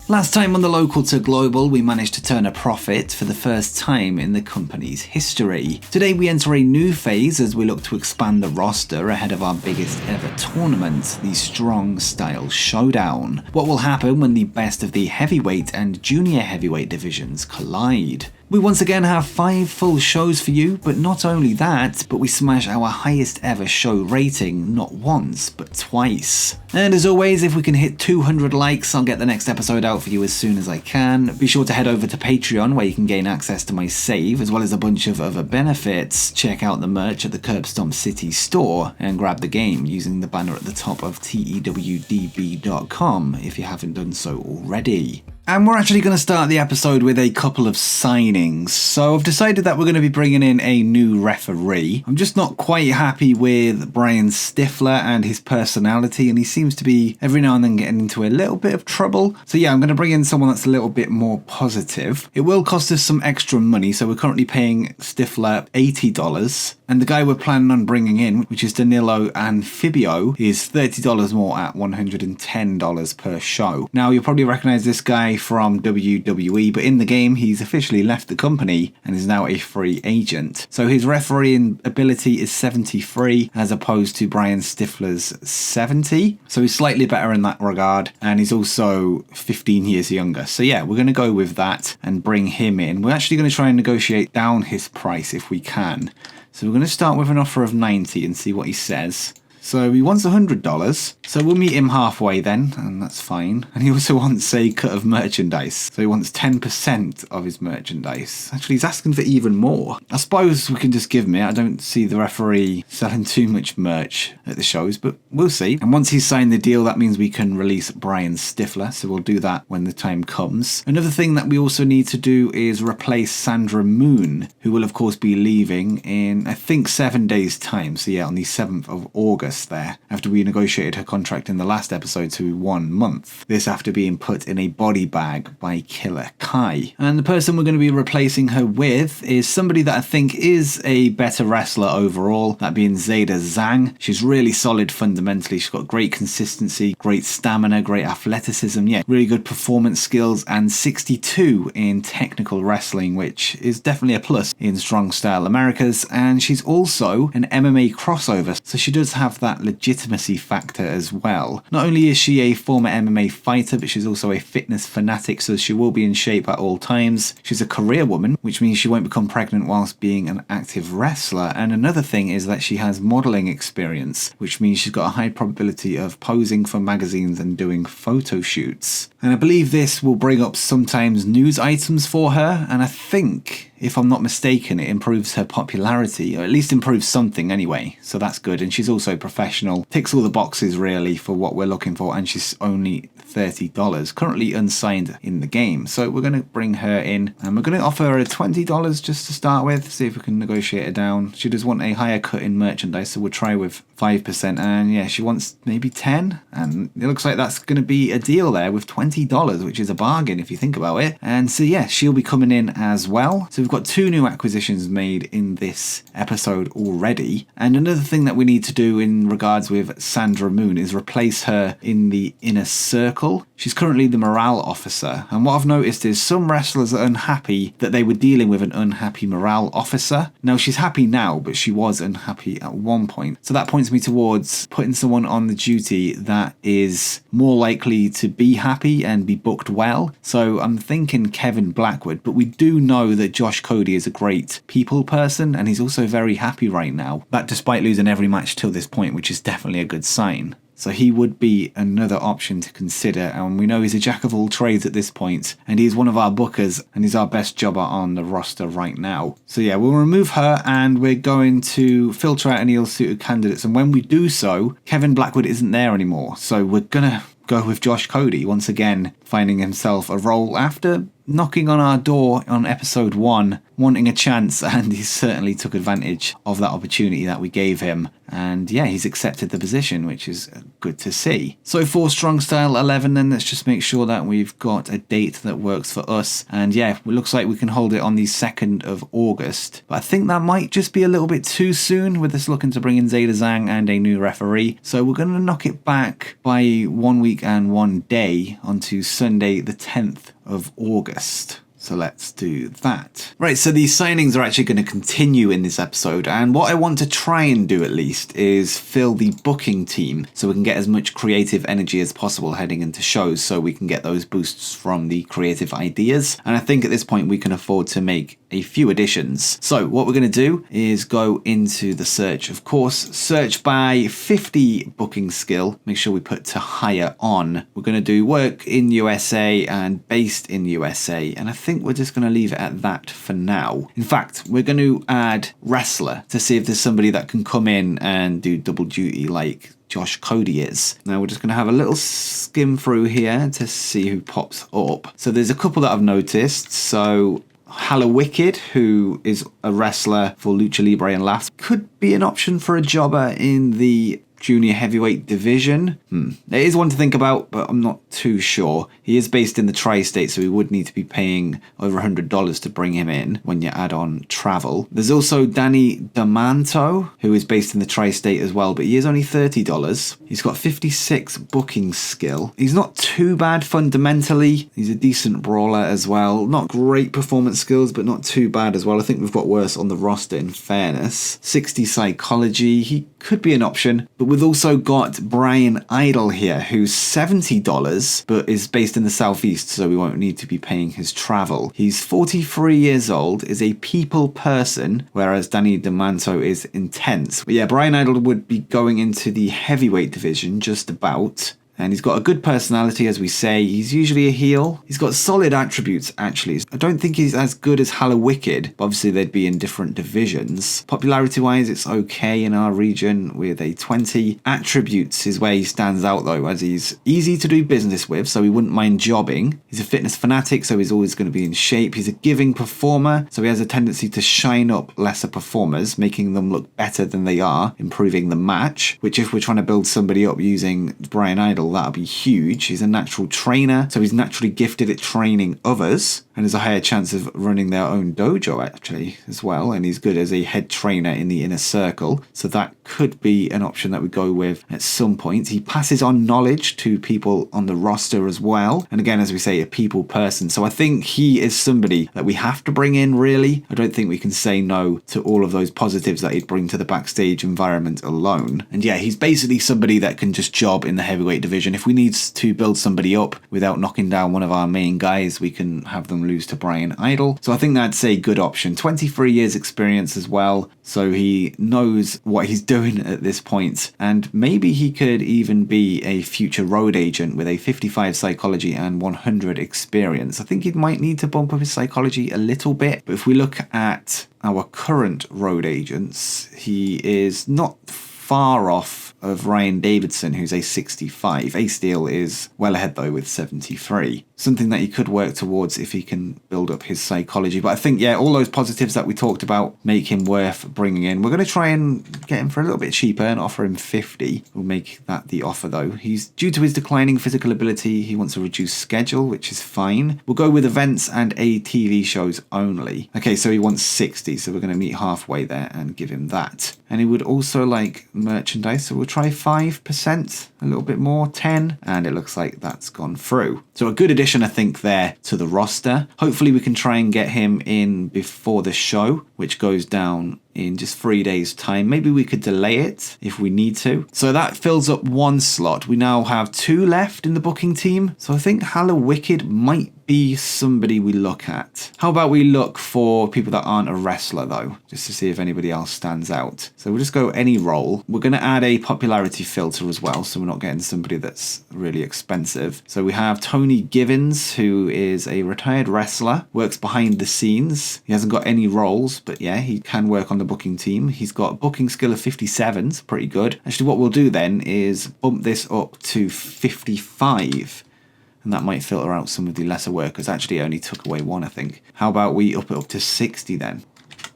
Last time on the Local to Global, we managed to turn a profit for the first time in the company's history. Today we enter a new phase as we look to expand the roster ahead of our biggest ever tournament, the Strong Style Showdown. What will happen when the best of the heavyweight and junior heavyweight divisions collide? We once again have 5 full shows for you, but not only that, but we smash our highest ever show rating not once, but twice. And as always, if we can hit 200 likes, I'll get the next episode out for you as soon as I can. Be sure to head over to Patreon where you can gain access to my save, as well as a bunch of other benefits. Check out the merch at the Curbstomp City store and grab the game using the banner at the top of TEWDB.com if you haven't done so already. And we're actually going to start the episode with a couple of signings. So I've decided that we're going to be bringing in a new referee. I'm just not quite happy with Brian Stifler and his personality, and he seems to be every now and then getting into a little bit of trouble. So yeah, I'm going to bring in someone that's a little bit more positive. It will cost us some extra money, so we're currently paying Stifler $80. And the guy we're planning on bringing in, which is Danilo Anfibio, is $30 more at $110 per show. Now, you'll probably recognize this guy from WWE, but in the game, he's officially left the company and is now a free agent. So his refereeing ability is 73 as opposed to Brian Stifler's 70. So he's slightly better in that regard, and he's also 15 years younger. So yeah, we're going to go with that and bring him in. We're actually going to try and negotiate down his price if we can. So we're going to start with an offer of 90 and see what he says. So he wants $100, so we'll meet him halfway then, and that's fine. And he also wants a cut of merchandise, so he wants 10% of his merchandise. Actually, he's asking for even more. I suppose we can just give him it. I don't see the referee selling too much merch at the shows, but we'll see. And once he's signed the deal, that means we can release Brian Stifler, so we'll do that when the time comes. Another thing that we also need to do is replace Sandra Moon, who will of course be leaving in, I think, 7 days' time. So yeah, on the 7th of August there, after we negotiated her contract in the last episode to 1 month. This after being put in a body bag by Killer Kai. And the person we're going to be replacing her with is somebody that I think is a better wrestler overall, that being Zeta Zhang. She's really solid fundamentally. She's got great consistency, great stamina, great athleticism, yeah, really good performance skills, and 62 in technical wrestling, which is definitely a plus in Strong Style Americas. And she's also an MMA crossover, so she does have that legitimacy factor as well. Not only is she a former MMA fighter, but she's also a fitness fanatic, so she will be in shape at all times. She's a career woman, which means she won't become pregnant whilst being an active wrestler. And another thing is that she has modeling experience, which means she's got a high probability of posing for magazines and doing photo shoots. And I believe this will bring up sometimes news items for her, and I think, if I'm not mistaken, it improves her popularity, or at least improves something anyway, so that's good. And she's also professional, ticks all the boxes really for what we're looking for, and she's only $30, currently unsigned in the game. So we're going to bring her in, and we're going to offer her $20 just to start with, see if we can negotiate her down. She does want a higher cut in merchandise, so we'll try with 5%, and yeah, she wants maybe 10, and it looks like that's going to be a deal there with $20, which is a bargain if you think about it. And so yeah, she'll be coming in as well. So we've got 2 new acquisitions made in this episode already. And another thing that we need to do in regards with Sandra Moon is replace her in the inner circle. She's currently the morale officer, and what I've noticed is some wrestlers are unhappy that they were dealing with an unhappy morale officer. Now, she's happy now, but she was unhappy at one point. So that points me towards putting someone on the duty that is more likely to be happy and be booked well. So I'm thinking Kevin Blackwood, but we do know that Josh Cody is a great people person, and he's also very happy right now. That despite losing every match till this point, which is definitely a good sign. So he would be another option to consider, and we know he's a jack of all trades at this point, and he's one of our bookers, and he's our best jobber on the roster right now. So yeah, we'll remove her, and we're going to filter out any ill-suited candidates, and when we do so, Kevin Blackwood isn't there anymore, so we're gonna go with Josh Cody, once again finding himself a role after knocking on our door on episode 1, wanting a chance, and he certainly took advantage of that opportunity that we gave him. And yeah, he's accepted the position, which is good to see. So for Strong Style 11 then, let's just make sure that we've got a date that works for us. And yeah, it looks like we can hold it on the 2nd of August. But I think that might just be a little bit too soon with us looking to bring in Zeta Zhang and a new referee. So we're going to knock it back by 1 week and 1 day onto Sunday, the 10th of August. So let's do that. Right, so these signings are actually going to continue in this episode, and what I want to try and do at least is fill the booking team so we can get as much creative energy as possible heading into shows, so we can get those boosts from the creative ideas. And I think at this point we can afford to make a few additions. So what we're going to do is go into the search, of course, search by 50 booking skill, make sure we put to hire on. We're going to do work in USA and based in USA, and I think we're just going to leave it at that for now. In fact, we're going to add wrestler to see if there's somebody that can come in and do double duty like Josh Cody is. Now we're just going to have a little skim through here to see who pops up. So there's a couple that I've noticed. So Wicked, who is a wrestler for Lucha Libre and Laughs, could be an option for a jobber in the junior heavyweight division. It is one to think about, but I'm not too sure. He is based in the tri-state, so we would need to be paying over $100 to bring him in when you add on travel. There's also Danny D'Amanto, who is based in the tri-state as well, but he is only $30. He's got 56 booking skill. He's not too bad fundamentally. He's a decent brawler as well. Not great performance skills, but not too bad as well. I think we've got worse on the roster in fairness. 60 psychology. He could be an option, but we've also got Brian Idol here, who's $70, but is based in the southeast, so we won't need to be paying his travel. He's 43 years old, is a people person, whereas Danny D'Amanto is intense. But yeah, Brian Idol would be going into the heavyweight division just about. And he's got a good personality, as we say. He's usually a heel. He's got solid attributes, actually. I don't think he's as good as Wicked, but obviously they'd be in different divisions. Popularity-wise, it's okay in our region with a 20. Attributes is where he stands out, though, as he's easy to do business with, so he wouldn't mind jobbing. He's a fitness fanatic, so he's always going to be in shape. He's a giving performer, so he has a tendency to shine up lesser performers, making them look better than they are, improving the match, which if we're trying to build somebody up using Brian Idol, that'll be huge. He's a natural trainer, so he's naturally gifted at training others, and has a higher chance of running their own dojo actually as well, and he's good as a head trainer in the inner circle, so that could be an option that we go with at some point. He passes on knowledge to people on the roster as well, and again, as we say, a people person, so I think he is somebody that we have to bring in, really. I don't think we can say no to all of those positives that he'd bring to the backstage environment alone. And yeah, he's basically somebody that can just job in the heavyweight division. If we need to build somebody up without knocking down one of our main guys, we can have them lose to Brian Idol. So I think that's a good option. 23 years experience as well, so he knows what he's doing at this point, and maybe he could even be a future road agent with a 55 psychology and 100 experience. I think he might need to bump up his psychology a little bit, but if we look at our current road agents, he is not far off of Ryan Davidson, who's a 65. Ace Steel is well ahead though with 73. Something that he could work towards if he can build up his psychology. But I think, yeah, all those positives that we talked about make him worth bringing in. We're going to try and get him for a little bit cheaper and offer him 50. We'll make that the offer though. He's due to his declining physical ability, he wants a reduced schedule, which is fine. We'll go with events and TV shows only. Okay, so he wants 60, so we're going to meet halfway there and give him that. And he would also like merchandise, so we'll try 5%, a little bit more, 10, and it looks like that's gone through. So a good addition, I think, there to the roster. Hopefully we can try and get him in before the show, which goes down in just 3 days' time. Maybe we could delay it if we need to. So that fills up one slot. We now have 2 left in the booking team. So I think Wicked might be somebody we look at. How about we look for people that aren't a wrestler though, just to see if anybody else stands out. So we'll just go any role. We're going to add a popularity filter as well, so we're not getting somebody that's really expensive. So we have Tony Givens, who is a retired wrestler, works behind the scenes. He hasn't got any roles, but yeah, he can work on the booking team. He's got a booking skill of 57, so pretty good. Actually, what we'll do then is bump this up to 55. And that might filter out some of the lesser workers. Actually, I only took away 1, I think. How about we up it up to 60 then?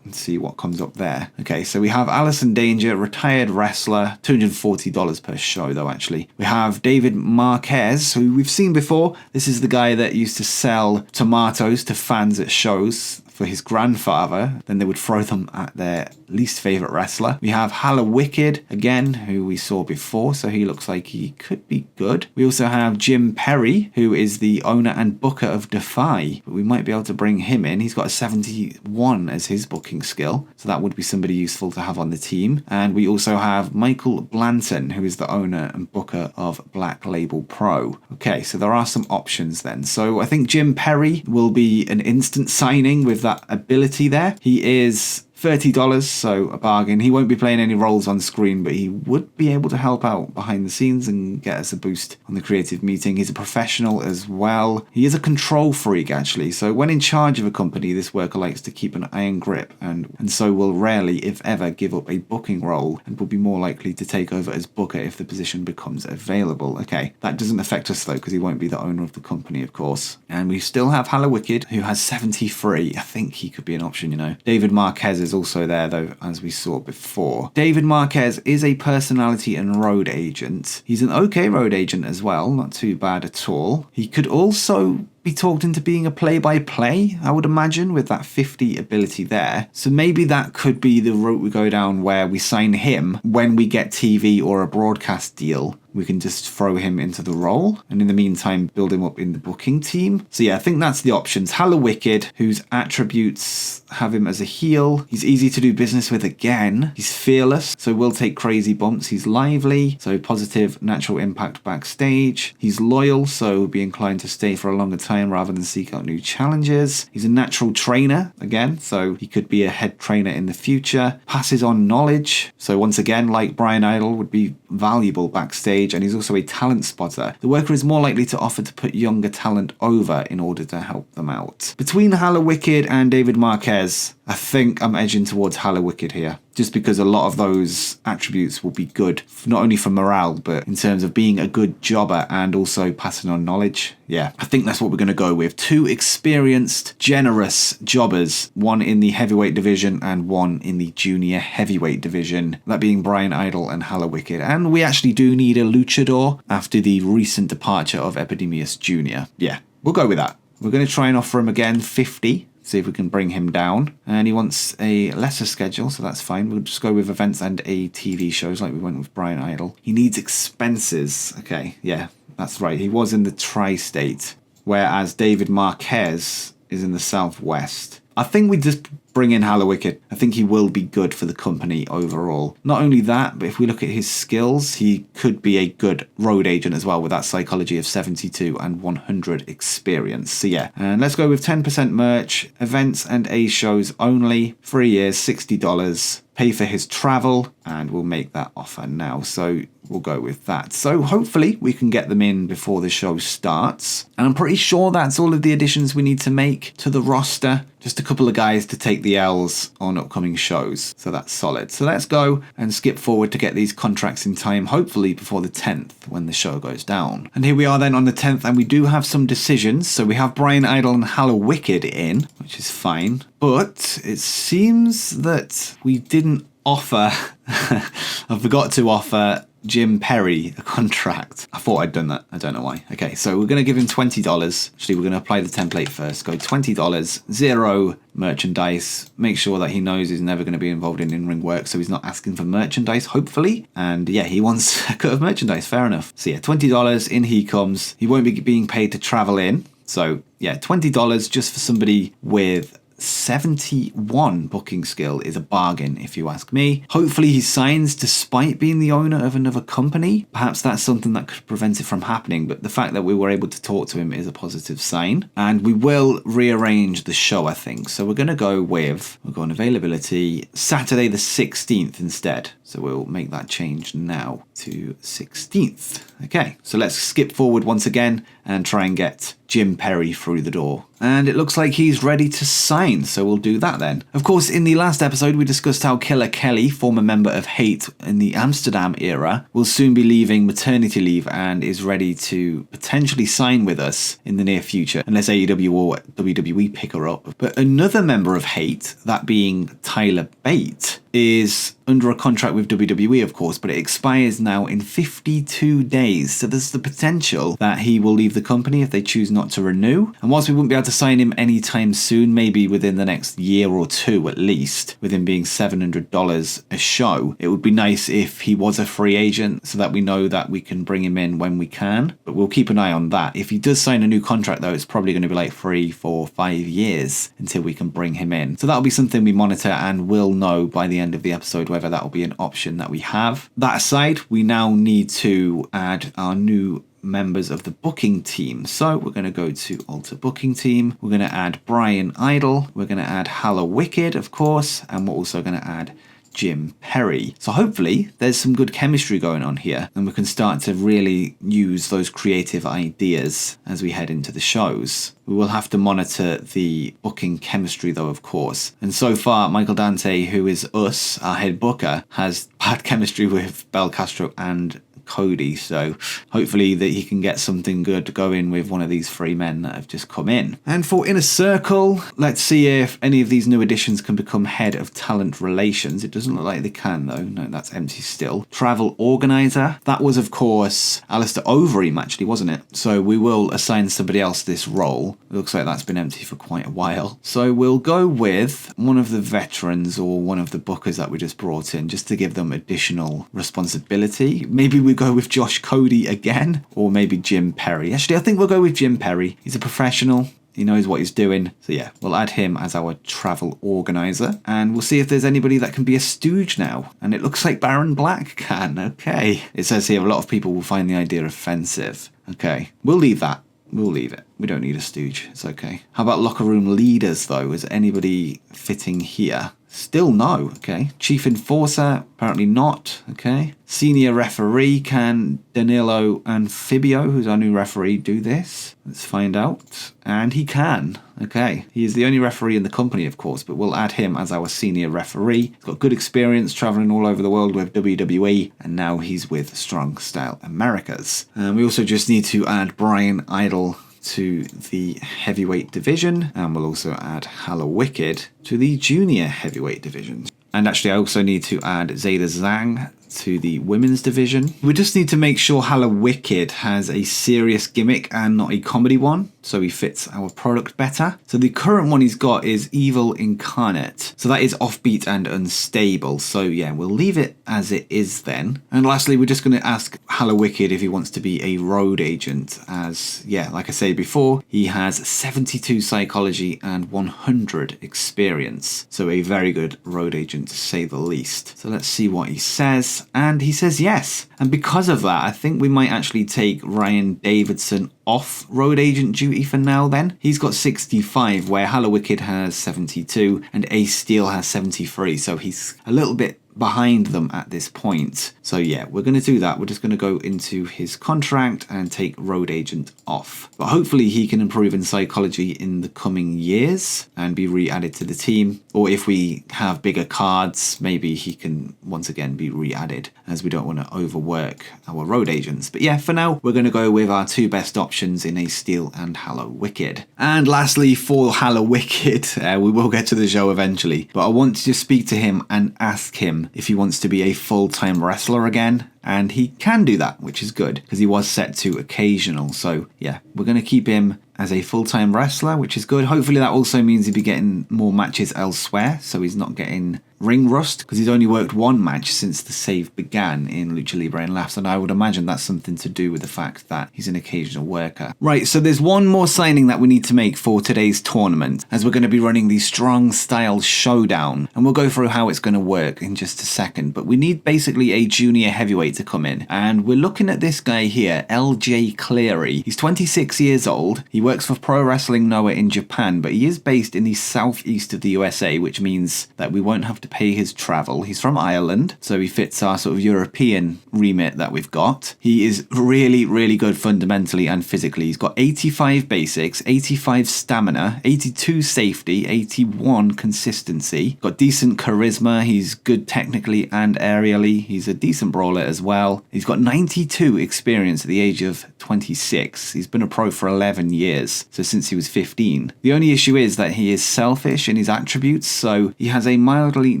And see what comes up there. Okay, so we have Allison Danger, retired wrestler, $240 per show though, actually. We have David Marquez, who we've seen before. This is the guy that used to sell tomatoes to fans at shows. for his grandfather, then they would throw them at their least favourite wrestler. We have Wicked, again, who we saw before, so he looks like he could be good. We also have Jim Perry, who is the owner and booker of Defy, but we might be able to bring him in. He's got a 71 as his booking skill, so that would be somebody useful to have on the team. And we also have Michael Blanton, who is the owner and booker of Black Label Pro. Okay, so there are some options then. So I think Jim Perry will be an instant signing with that ability there. He is $30, so a bargain. He won't be playing any roles on screen, but he would be able to help out behind the scenes and get us a boost on the creative meeting. He's a professional as well. He is a control freak, actually. So when in charge of a company, this worker likes to keep an iron grip and so will rarely, if ever, give up a booking role and will be more likely to take over as booker if the position becomes available. Okay, that doesn't affect us though, because he won't be the owner of the company, of course. And we still have Wicked, who has 73. I think he could be an option, you know. David Marquez is also there though, as we saw before. David Marquez is a personality and road agent. He's an okay road agent as well, not too bad at all. He could also be talked into being a play-by-play, I would imagine, with that 50 ability there. So maybe that could be the route we go down, where we sign him when we get TV or a broadcast deal. We can just throw him into the role, and in the meantime build him up in the booking team. So yeah, I think that's the options. Wicked, whose attributes have him as a heel. He's easy to do business with again. He's fearless, so will take crazy bumps. He's lively, so positive natural impact backstage. He's loyal, so will be inclined to stay for a longer time rather than seek out new challenges. He's a natural trainer again, so he could be a head trainer in the future. Passes on knowledge, so once again, like Brian Idol, would be valuable backstage. And he's also a talent spotter. The worker is more likely to offer to put younger talent over in order to help them out. Between Wicked and David Marquez, I think I'm edging towards Wicked here, just because a lot of those attributes will be good, not only for morale, but in terms of being a good jobber and also passing on knowledge. Yeah, I think that's what we're going to go with. Two experienced, generous jobbers, one in the heavyweight division and one in the junior heavyweight division, that being Brian Idol and Wicked. And we actually do need a luchador after the recent departure of Epidemius Jr. Yeah, we'll go with that. We're going to try and offer him again 50. See if we can bring him down. And he wants a lesser schedule, so that's fine. We'll just go with events and TV shows like we went with Brian Idol. He needs expenses. Okay, yeah, that's right. He was in the tri-state, whereas David Marquez is in the southwest. I think we just bring in Wicked. I think he will be good for the company overall. Not only that, but if we look at his skills, he could be a good road agent as well with that psychology of 72 and 100 experience. So yeah, and let's go with 10% merch, events and A shows only, 3 years, $60. Pay for his travel, and we'll make that offer now. So we'll go with that. So hopefully we can get them in before the show starts. And I'm pretty sure that's all of the additions we need to make to the roster. Just a couple of guys to take the L's on upcoming shows. So that's solid. So let's go and skip forward to get these contracts in time, hopefully before the 10th when the show goes down. And here we are then on the 10th, and we do have some decisions. So we have Brian Idol and Wicked in, which is fine. But it seems that we didn't offer, I forgot to offer Jim Perry a contract. I thought I'd done that. I don't know why. Okay, so we're going to give him $20. Actually, we're going to apply the template first. Go $20, 0 merchandise. Make sure that he knows he's never going to be involved in in-ring work, so he's not asking for merchandise, hopefully. And yeah, he wants a cut of merchandise. Fair enough. So yeah, $20, in he comes. He won't be being paid to travel in. So yeah, $20 just for somebody with 71 booking skill is a bargain, if you ask me. Hopefully he signs despite being the owner of another company. Perhaps that's something that could prevent it from happening, but the fact that we were able to talk to him is a positive sign. And we will rearrange the show, I think. So we're going to go with, we'll go on availability, Saturday the 16th instead. So we'll make that change now to 16th. Okay, so let's skip forward once again and try and get Jim Perry through the door. And it looks like he's ready to sign, so we'll do that then. Of course, in the last episode, we discussed how Killer Kelly, former member of Hate in the Amsterdam era, will soon be leaving maternity leave and is ready to potentially sign with us in the near future, unless AEW or WWE pick her up. But another member of Hate, that being Tyler Bate, is under a contract with WWE, of course, but it expires now in 52 days. So there's the potential that he will leave the company if they choose not to renew. And whilst we wouldn't be able to sign him anytime soon, maybe within the next year or two at least, with him being $700 a show, it would be nice if he was a free agent so that we know that we can bring him in when we can. But we'll keep an eye on that. If he does sign a new contract, though, it's probably going to be like 3, 4, 5 years until we can bring him in. So that'll be something we monitor and will know by the end of the episode whether that will be an option that we have. That aside, we now need to add our new members of the booking team. So we're going to go to alter booking team. We're going to add Brian Idle. We're going to add Hala Wicked, of course, and we're also going to add Jim Perry. So hopefully there's some good chemistry going on here and we can start to really use those creative ideas as we head into the shows. We will have to monitor the booking chemistry though, of course. And so far, Michael Dante, who is us, our head booker, has bad chemistry with Bel Castro and Cody, so hopefully that he can get something good going with one of these 3 men that have just come in. And for Inner Circle, let's see if any of these new additions can become head of talent relations. It doesn't look like they can though. No, that's empty still. Travel organizer, that was of course Alistair Overeem actually, wasn't it? So we will assign somebody else this role. It looks like that's been empty for quite a while. So we'll go with one of the veterans or one of the bookers that we just brought in just to give them additional responsibility. Maybe we go with Josh Cody again, or maybe Jim Perry. Actually, I think we'll go with Jim Perry. He's a professional. He knows what he's doing. So yeah, we'll add him as our travel organizer. And we'll see if there's anybody that can be a stooge now. And it looks like Baron Black can. Okay. It says here a lot of people will find the idea offensive. Okay. We'll leave that. We'll leave it. We don't need a stooge. It's okay. How about locker room leaders, though? Is anybody fitting here? Still no. Okay. Chief enforcer? Apparently not. Okay. Senior referee? Can Danilo Anfibio, who's our new referee, do this? Let's find out. And he can. Okay. He is the only referee in the company, of course, but we'll add him as our senior referee. He's got good experience traveling all over the world with WWE, and now he's with Strong Style Americas. And we also just need to add Brian Idle to the heavyweight division, and we'll also add Hala Wicked to the junior heavyweight division. And actually I also need to add Zeta Zhang to the women's division. We just need to make sure Hala Wicked has a serious gimmick and not a comedy one, so he fits our product better. So the current one he's got is Evil Incarnate. So that is offbeat and unstable. So yeah, we'll leave it as it is then. And lastly, we're just going to ask Hala Wicked if he wants to be a road agent, as yeah, like I said before, he has 72 psychology and 100 experience. So a very good road agent to say the least. So let's see what he says. And he says yes. And because of that, I think we might actually take Ryan Davidson off road agent duty for now then. He's got 65, where Hala Wicked has 72 and Ace Steel has 73. So he's a little bit behind them at this point. So yeah, we're going to do that. We're just going to go into his contract and take road agent off. But hopefully he can improve in psychology in the coming years and be re-added to the team. Or if we have bigger cards, maybe he can once again be re-added, as we don't want to overwork our road agents. But yeah, for now, we're going to go with our 2 best options in Ace Steel and Hala Wicked. And lastly, for Hala Wicked, we will get to the show eventually, but I want to just speak to him and ask him if he wants to be a full-time wrestler again. And he can do that, which is good, because he was set to occasional. So yeah, we're going to keep him as a full-time wrestler, which is good. Hopefully that also means he'll be getting more matches elsewhere, so he's not getting ring rust, because he's only worked 1 match since the save began in Lucha Libre and Laughs, and I would imagine that's something to do with the fact that he's an occasional worker. Right, so there's one more signing that we need to make for today's tournament, as we're going to be running the Strong Style Showdown, and we'll go through how it's going to work in just a second. But we need basically a junior heavyweight to come in, and we're looking at this guy here, LJ Cleary. He's 26 years old. He works for Pro Wrestling Noah in Japan, but he is based in the southeast of the USA, which means that we won't have to pay his travel. He's from Ireland, so he fits our sort of European remit that we've got. He is really, really good fundamentally and physically. He's got 85 basics, 85 stamina, 82 safety, 81 consistency. Got decent charisma. He's good technically and aerially. He's a decent brawler as well. He's got 92 experience at the age of 26. He's been a pro for 11 years, so since he was 15. The only issue is that he is selfish in his attributes, so he has a mildly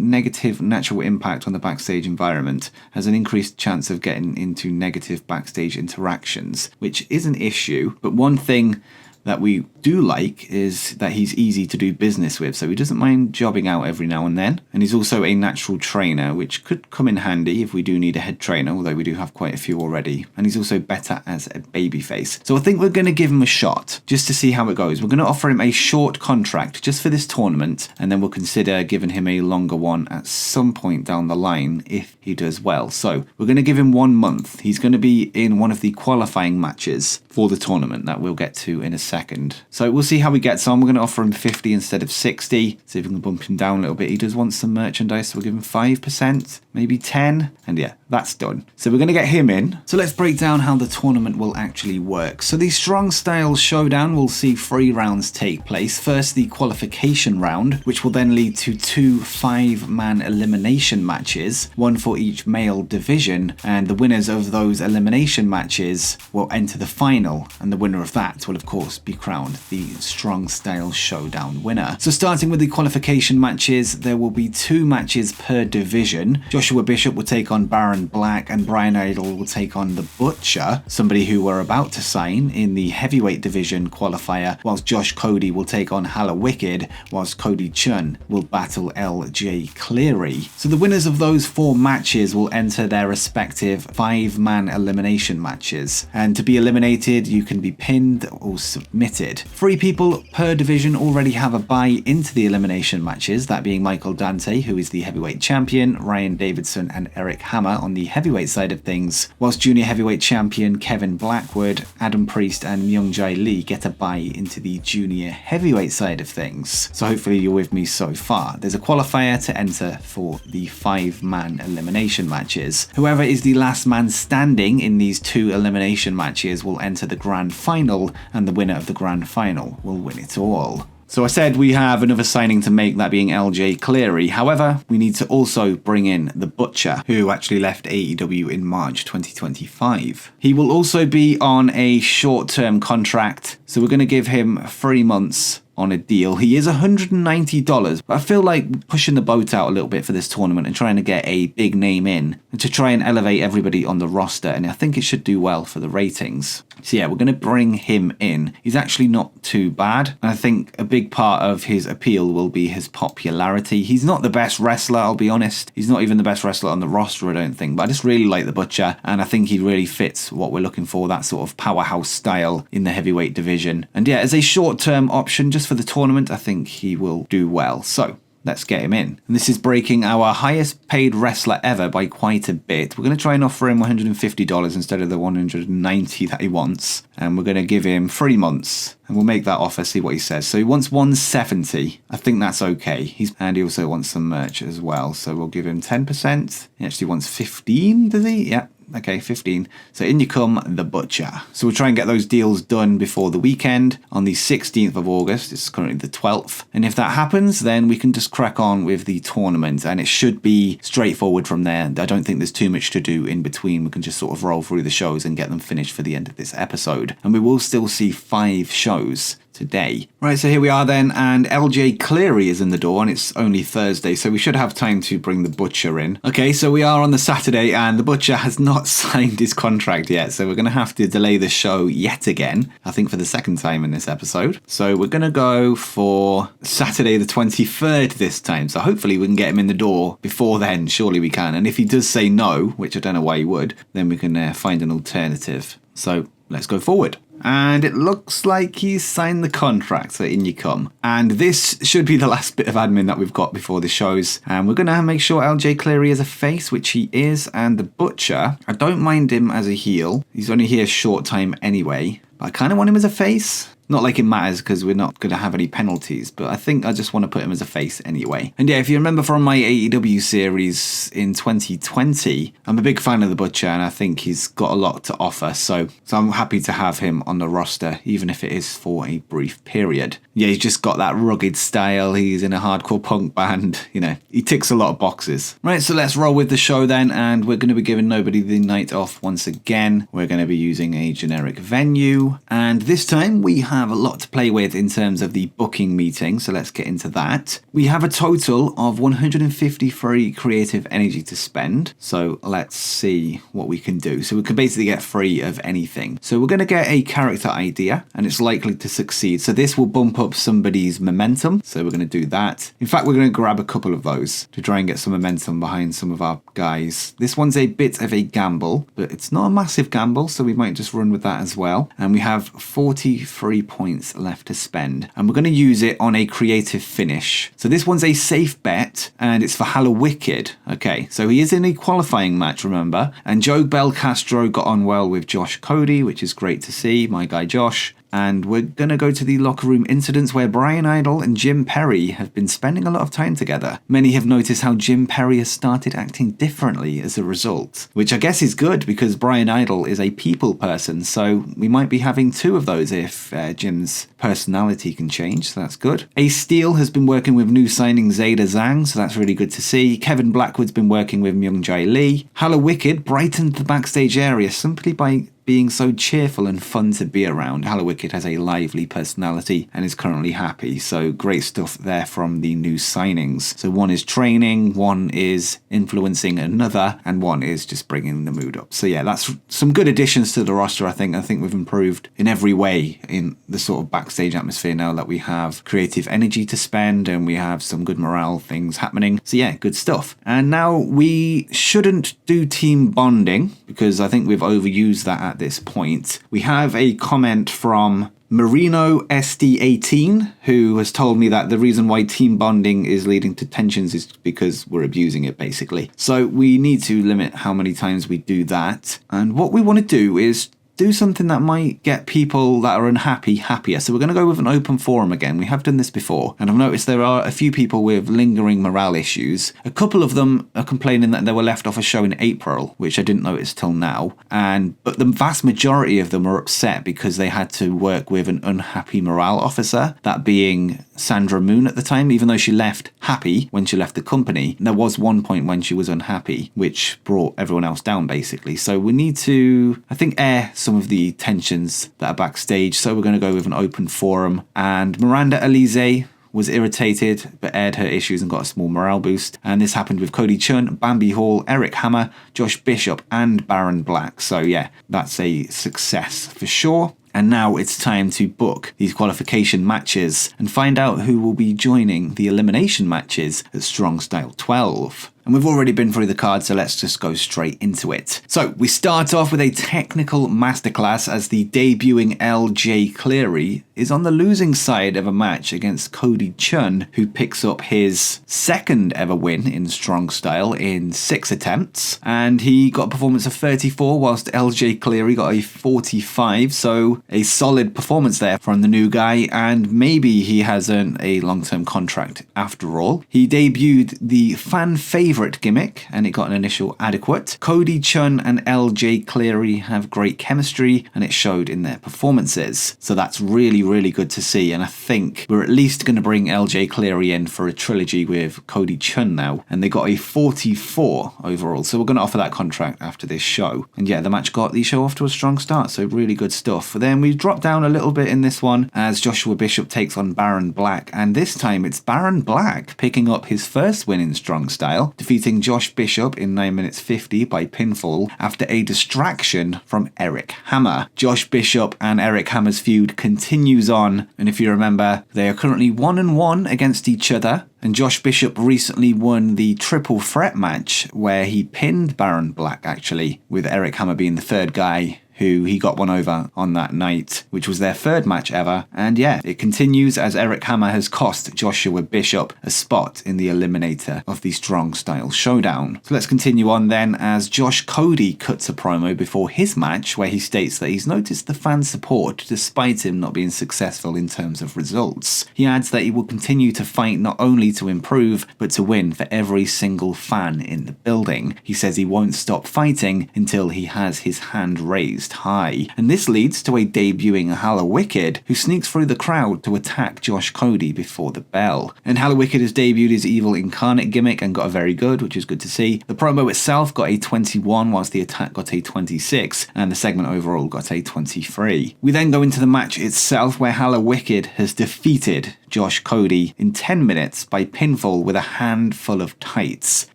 negative natural impact on the backstage environment, has an increased chance of getting into negative backstage interactions, which is an issue. But one thing that we do like is that he's easy to do business with, so he doesn't mind jobbing out every now and then. And he's also a natural trainer, which could come in handy if we do need a head trainer, although we do have quite a few already. And he's also better as a babyface. So I think we're going to give him a shot just to see how it goes. We're going to offer him a short contract just for this tournament, and then we'll consider giving him a longer one at some point down the line if he does well. So we're going to give him 1 month. He's going to be in one of the qualifying matches for the tournament that we'll get to in a second. So we'll see how he gets on. We're going to offer him 50 instead of 60. See if we can bump him down a little bit. He does want some merchandise, so we'll give him 5%, maybe 10. And yeah, that's done. So we're going to get him in. So let's break down how the tournament will actually work. So the Strong Style Showdown will see 3 rounds take place. First, the qualification round, which will then lead to 2 5-man elimination matches, 1 for each male division, and the winners of those elimination matches will enter the final, and the winner of that will of course be crowned the Strong Style Showdown winner. So starting with the qualification matches, there will be 2 matches per division. Joshua Bishop will take on Baron Black, and Brian Idol will take on the Butcher, somebody who we're about to sign in the heavyweight division qualifier, whilst Josh Cody will take on Hala Wicked, whilst Cody Chun will battle LJ Cleary. So the winners of those 4 matches will enter their respective 5-man elimination matches, and to be eliminated you can be pinned or submitted. 3 people per division already have a bye into the elimination matches, that being Michael Dante, who is the heavyweight champion, Ryan Davidson and Eric Hammer on the heavyweight side of things, whilst junior heavyweight champion Kevin Blackwood, Adam Priest and Myung Jae Lee get a bye into the junior heavyweight side of things. So hopefully you're with me so far. There's a qualifier to enter for the 5-man elimination matches. Whoever is the last man standing in these 2 elimination matches will enter the grand final, and the winner of the grand final will win it all. So I said we have another signing to make, that being LJ Cleary. However, we need to also bring in the Butcher, who actually left AEW in March 2025. He will also be on a short-term contract, so we're going to give him 3 months on a deal. He is $190, but I feel like pushing the boat out a little bit for this tournament and trying to get a big name in and to try and elevate everybody on the roster, and I think it should do well for the ratings. So yeah, we're going to bring him in. He's actually not too bad, and I think a big part of his appeal will be his popularity. He's not the best wrestler, I'll be honest. He's not even the best wrestler on the roster, I don't think, but I just really like the Butcher, and I think he really fits what we're looking for, that sort of powerhouse style in the heavyweight division. And yeah, as a short-term option just for the tournament, I think he will do well. So let's get him in. And this is breaking our highest paid wrestler ever by quite a bit. We're going to try and offer him $150 instead of the $190 that he wants. And we're going to give him 3 months. And we'll make that offer, see what he says. So he wants $170. I think that's okay. And he also wants some merch as well. So we'll give him 10%. He actually wants 15, does he? Yeah. Okay, 15. So in you come, the Butcher. So we'll try and get those deals done before the weekend on the 16th of August. It's currently the 12th. And if that happens, then we can just crack on with the tournament. And it should be straightforward from there. I don't think there's too much to do in between. We can just sort of roll through the shows and get them finished for the end of this episode. And we will still see 5 shows today. Right, so here we are then, and LJ Cleary is in the door, and it's only Thursday, so we should have time to bring the Butcher in. Okay, so we are on the Saturday, and the Butcher has not signed his contract yet, so we're going to have to delay the show yet again, I think for the 2nd time in this episode. So we're going to go for Saturday the 23rd this time, so hopefully we can get him in the door before then, surely we can. And if he does say no, which I don't know why he would, then we can find an alternative. So let's go forward. And it looks like he's signed the contract, so in you come. And this should be the last bit of admin that we've got before the shows. And we're going to make sure LJ Cleary is a face, which he is. And the Butcher, I don't mind him as a heel. He's only here a short time anyway. But I kind of want him as a face. Not like it matters because we're not going to have any penalties, but I think I just want to put him as a face anyway. And yeah, if you remember from my AEW series in 2020, I'm a big fan of the Butcher and I think he's got a lot to offer. So I'm happy to have him on the roster, even if it is for a brief period. Yeah, he's just got that rugged style. He's in a hardcore punk band. You know, he ticks a lot of boxes. Right, so let's roll with the show then. And we're going to be giving nobody the night off once again. We're going to be using a generic venue. And this time we have have a lot to play with in terms of the booking meeting, so let's get into that. We have a total of 153 creative energy to spend, so let's see what we can do. So we can basically get free of anything. So we're going to get a character idea, and it's likely to succeed. So this will bump up somebody's momentum, so we're going to do that. In fact, we're going to grab a couple of those to try and get some momentum behind some of our guys. This one's a bit of a gamble, but it's not a massive gamble, so we might just run with that as well. And we have 43 points left to spend, and we're going to use it on a creative finish. So this one's a safe bet, and it's for Hallowicked. Okay, so he is in a qualifying match, remember, and Joe Belcastro got on well with Josh Cody, which is great to see, my guy Josh. And we're going to go to the locker room incidents where Brian Idol and Jim Perry have been spending a lot of time together. Many have noticed how Jim Perry has started acting differently as a result, which I guess is good because Brian Idol is a people person, so we might be having two of those if Jim's personality can change, so that's good. Ace Steel has been working with new signing Zeta Zhang, so that's really good to see. Kevin Blackwood's been working with Myung Jae Lee. Hallowicked brightened the backstage area simply by being so cheerful and fun to be around. Hallowicked has a lively personality and is currently happy, so great stuff there from the new signings. So one is training, one is influencing another, and one is just bringing the mood up. So yeah, that's some good additions to the roster, I think. I think we've improved in every way in the sort of backstage atmosphere now that we have creative energy to spend and we have some good morale things happening. So yeah, good stuff. And now we shouldn't do team bonding because I think we've overused that at this point. We have a comment from Marino SD18, who has told me that the reason why team bonding is leading to tensions is because we're abusing it, basically. So we need to limit how many times we do that. And what we want to do is do something that might get people that are unhappy happier. So we're going to go with an open forum again. We have done this before, and I've noticed there are a few people with lingering morale issues. A couple of them are complaining that they were left off a show in April, which I didn't notice till now. But the vast majority of them are upset because they had to work with an unhappy morale officer, that being Sandra Moon at the time, even though she left happy when she left the company. There was one point when she was unhappy, which brought everyone else down, basically. So we need to, I think, air some of the tensions that are backstage. So we're going to go with an open forum. And Miranda Alize was irritated but aired her issues and got a small morale boost. And this happened with Cody Chun, Bambi Hall, Eric Hammer, Josh Bishop and Baron Black. So yeah, that's a success for sure. And now it's time to book these qualification matches and find out who will be joining the elimination matches at Strong Style 12. And we've already been through the card, so let's just go straight into it. So we start off with a technical masterclass as the debuting LJ Cleary is on the losing side of a match against Cody Chun, who picks up his second ever win in Strong Style in 6 attempts. And he got a performance of 34, whilst LJ Cleary got a 45. So a solid performance there from the new guy, and maybe he has earned a long-term contract after all. He debuted the fan favorite gimmick and it got an initial adequate. Cody Chun and LJ Cleary have great chemistry and it showed in their performances. So that's really good to see, and I think we're at least going to bring LJ Cleary in for a trilogy with Cody Chun now, and they got a 44 overall. So we're going to offer that contract after this show. And yeah, the match got the show off to a strong start, so really good stuff. But then we drop down a little bit in this one as Joshua Bishop takes on Baron Black, and this time it's Baron Black picking up his first win in Strong Style, defeating Josh Bishop in 9 minutes 50 by pinfall after a distraction from Eric Hammer. Josh Bishop and Eric Hammer's feud continues on, and if you remember, they are currently 1-1 against each other. And Josh Bishop recently won the triple threat match where he pinned Baron Black, actually, with Eric Hammer being the third guy who he got one over on that night, which was their third match ever. And yeah, it continues as Eric Hammer has cost Joshua Bishop a spot in the eliminator of the Strong Style Showdown. So let's continue on then as Josh Cody cuts a promo before his match where he states that he's noticed the fan support despite him not being successful in terms of results. He adds that he will continue to fight not only to improve but to win for every single fan in the building. He says he won't stop fighting until he has his hand raised. waist high. And this leads to a debuting Hallowicked, who sneaks through the crowd to attack Josh Cody before the bell. And Hallowicked has debuted his evil incarnate gimmick and got a very good, which is good to see. The promo itself got a 21, whilst the attack got a 26, and the segment overall got a 23. We then go into the match itself, where Hallowicked has defeated Josh Cody in 10 minutes by pinfall with a handful of tights.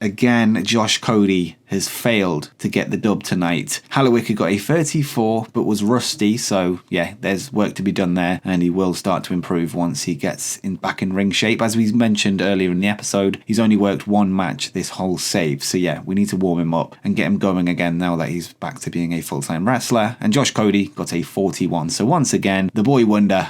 Again, Josh Cody has failed to get the dub tonight. Hallowicked got a 34 but was rusty, so yeah, there's work to be done there, and he will start to improve once he gets back in ring shape. As we mentioned earlier in the episode, he's only worked one match this whole save, so yeah, we need to warm him up and get him going again now that he's back to being a full-time wrestler. And Josh Cody got a 41, so once again, the boy wonder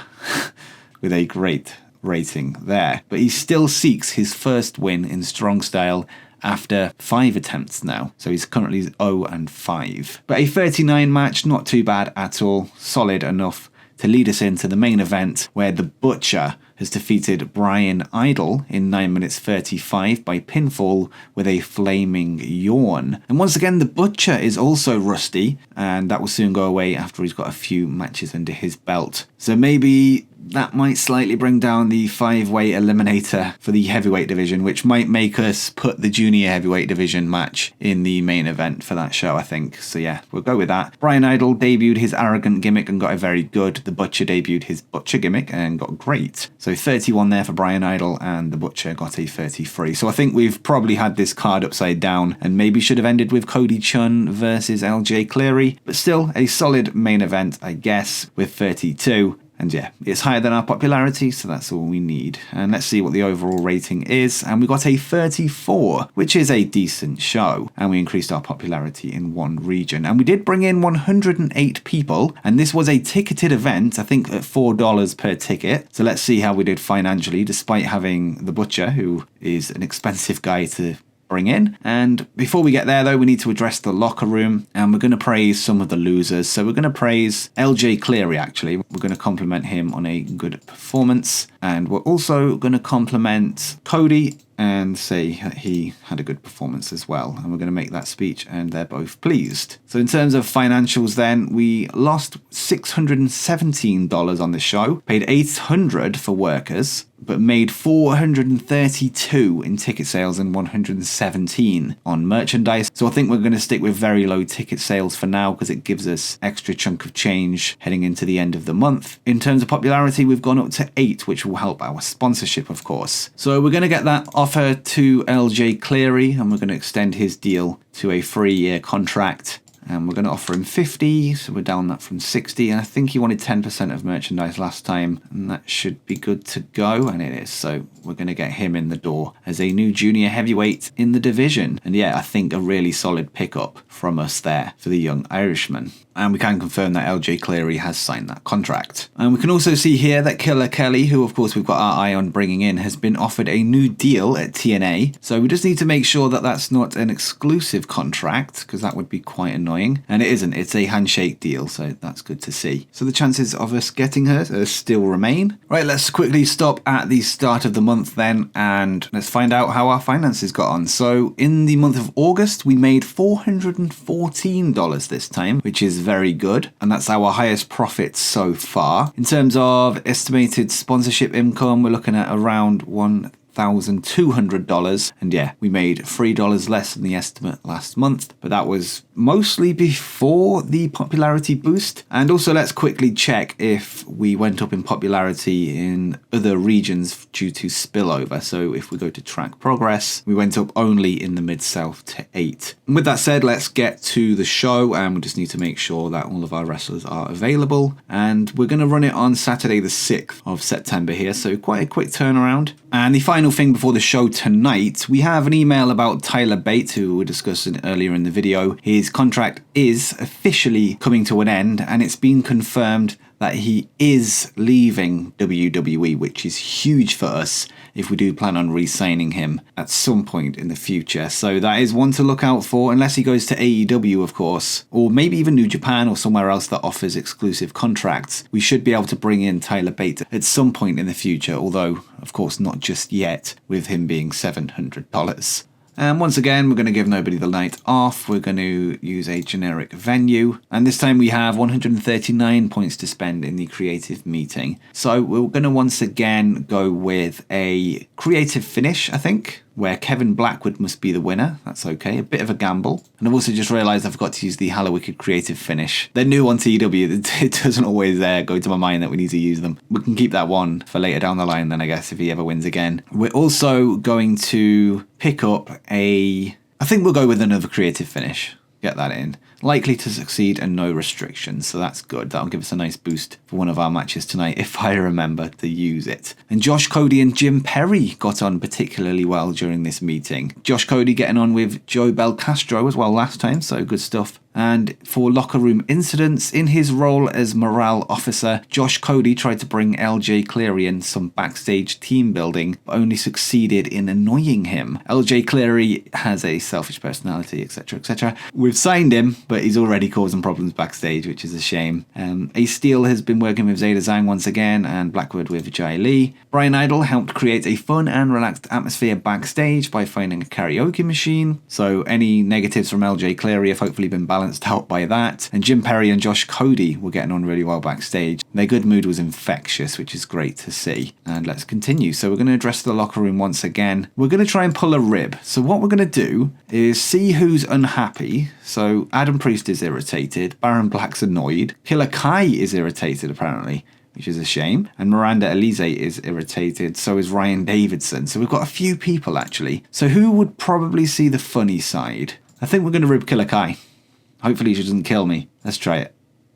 with a great rating there. But he still seeks his first win in strong style after 5 attempts now. So he's currently 0-5. But a 39 match, not too bad at all. Solid enough to lead us into the main event, where the Butcher has defeated Brian Idol in 9 minutes 35 by pinfall with a flaming yawn. And once again, the Butcher is also rusty, and that will soon go away after he's got a few matches under his belt. So maybe that might slightly bring down the 5-way eliminator for the heavyweight division, which might make us put the junior heavyweight division match in the main event for that show, I think. So yeah, we'll go with that. Brian Idol debuted his arrogant gimmick and got a very good. The Butcher debuted his Butcher gimmick and got great. So 31 there for Brian Idol, and the Butcher got a 33. So I think we've probably had this card upside down and maybe should have ended with Cody Chun versus LJ Cleary, but still a solid main event, I guess, with 32. And yeah, it's higher than our popularity, so that's all we need. And let's see what the overall rating is. And we got a 34, which is a decent show. And we increased our popularity in one region. And we did bring in 108 people. And this was a ticketed event, I think at $4 per ticket. So let's see how we did financially, despite having the Butcher, who is an expensive guy to bring in. And before we get there though, we need to address the locker room, and we're going to praise some of the losers. So we're going to praise LJ Cleary, actually. We're going to compliment him on a good performance, and we're also going to compliment Cody and say he had a good performance as well. And we're going to make that speech, and they're both pleased. So in terms of financials then, we lost $617 on the show, paid $800 for workers, but made $432 in ticket sales and $117 on merchandise. So I think we're going to stick with very low ticket sales for now, because it gives us extra chunk of change heading into the end of the month. In terms of popularity, we've gone up to 8, which will help our sponsorship, of course. So we're going to get that offer to LJ Cleary, and we're going to extend his deal to a 3-year contract. And we're going to offer him 50, so we're down that from 60. And I think he wanted 10% of merchandise last time, and that should be good to go, and it is. So we're going to get him in the door as a new junior heavyweight in the division. And yeah, I think a really solid pickup from us there for the young Irishman. And we can confirm that LJ Cleary has signed that contract. And we can also see here that Killer Kelly, who of course we've got our eye on bringing in, has been offered a new deal at TNA. So we just need to make sure that that's not an exclusive contract, because that would be quite annoying. And it isn't, it's a handshake deal, so that's good to see. So the chances of us getting her still remain. Right, let's quickly stop at the start of the month then, and let's find out how our finances got on. So in the month of August, we made $414 this time, which is very good, and that's our highest profit so far. In terms of estimated sponsorship income, we're looking at around $1,200, and yeah, we made $3 less than the estimate last month, but that was mostly before the popularity boost. And also let's quickly check if we went up in popularity in other regions due to spillover. So if we go to track progress, we went up only in the Mid-South to 8. And with that said, let's get to the show, and we just need to make sure that all of our wrestlers are available. And we're going to run it on Saturday the 6th of September here, so quite a quick turnaround. And the final thing before the show tonight, we have an email about Tyler Bate, who we were discussing earlier in the video. His contract is officially coming to an end, and it's been confirmed that he is leaving WWE, which is huge for us if we do plan on re-signing him at some point in the future. So that is one to look out for, unless he goes to AEW, of course, or maybe even New Japan or somewhere else that offers exclusive contracts. We should be able to bring in Tyler Bate at some point in the future, although, of course, not just yet, with him being $700. And once again, we're going to give nobody the night off. We're going to use a generic venue. And this time we have 139 points to spend in the creative meeting. So we're going to once again go with a creative finish, I think, where Kevin Blackwood must be the winner. That's okay, a bit of a gamble. And I've also just realised I forgot to use the Hallowicked creative finish. They're new on TEW, it doesn't always go to my mind that we need to use them. We can keep that one for later down the line then, I guess, if he ever wins again. We're also going to pick up I think we'll go with another creative finish. Get that in. Likely to succeed and no restrictions, so that's good. That'll give us a nice boost for one of our matches tonight if I remember to use it. And Josh Cody and Jim Perry got on particularly well during this meeting. Josh Cody getting on with Joe Belcastro as well last time, so good stuff. And for locker room incidents, in his role as morale officer, Josh Cody tried to bring LJ Cleary in some backstage team building, but only succeeded in annoying him. LJ Cleary has a selfish personality, etc., etc. We've signed him, but he's already causing problems backstage, which is a shame. Ace Steel has been working with Zeta Zhang once again, and Blackwood with Jai Lee. Brian Idol helped create a fun and relaxed atmosphere backstage by finding a karaoke machine, so any negatives from LJ Cleary have hopefully been balanced out by that. And Jim Perry and Josh Cody were getting on really well backstage. Their good mood was infectious, which is great to see. And let's continue. So we're going to address the locker room once again. We're going to try and pull a rib. So what we're going to do is see who's unhappy. So Adam Priest is irritated, Baron Black's annoyed, Killer Kai is irritated apparently, which is a shame. And Miranda Elise is irritated, so is Ryan Davidson. So we've got a few people actually. So who would probably see the funny side? I think we're going to rib Killer Kai. Hopefully she doesn't kill me. Let's try it.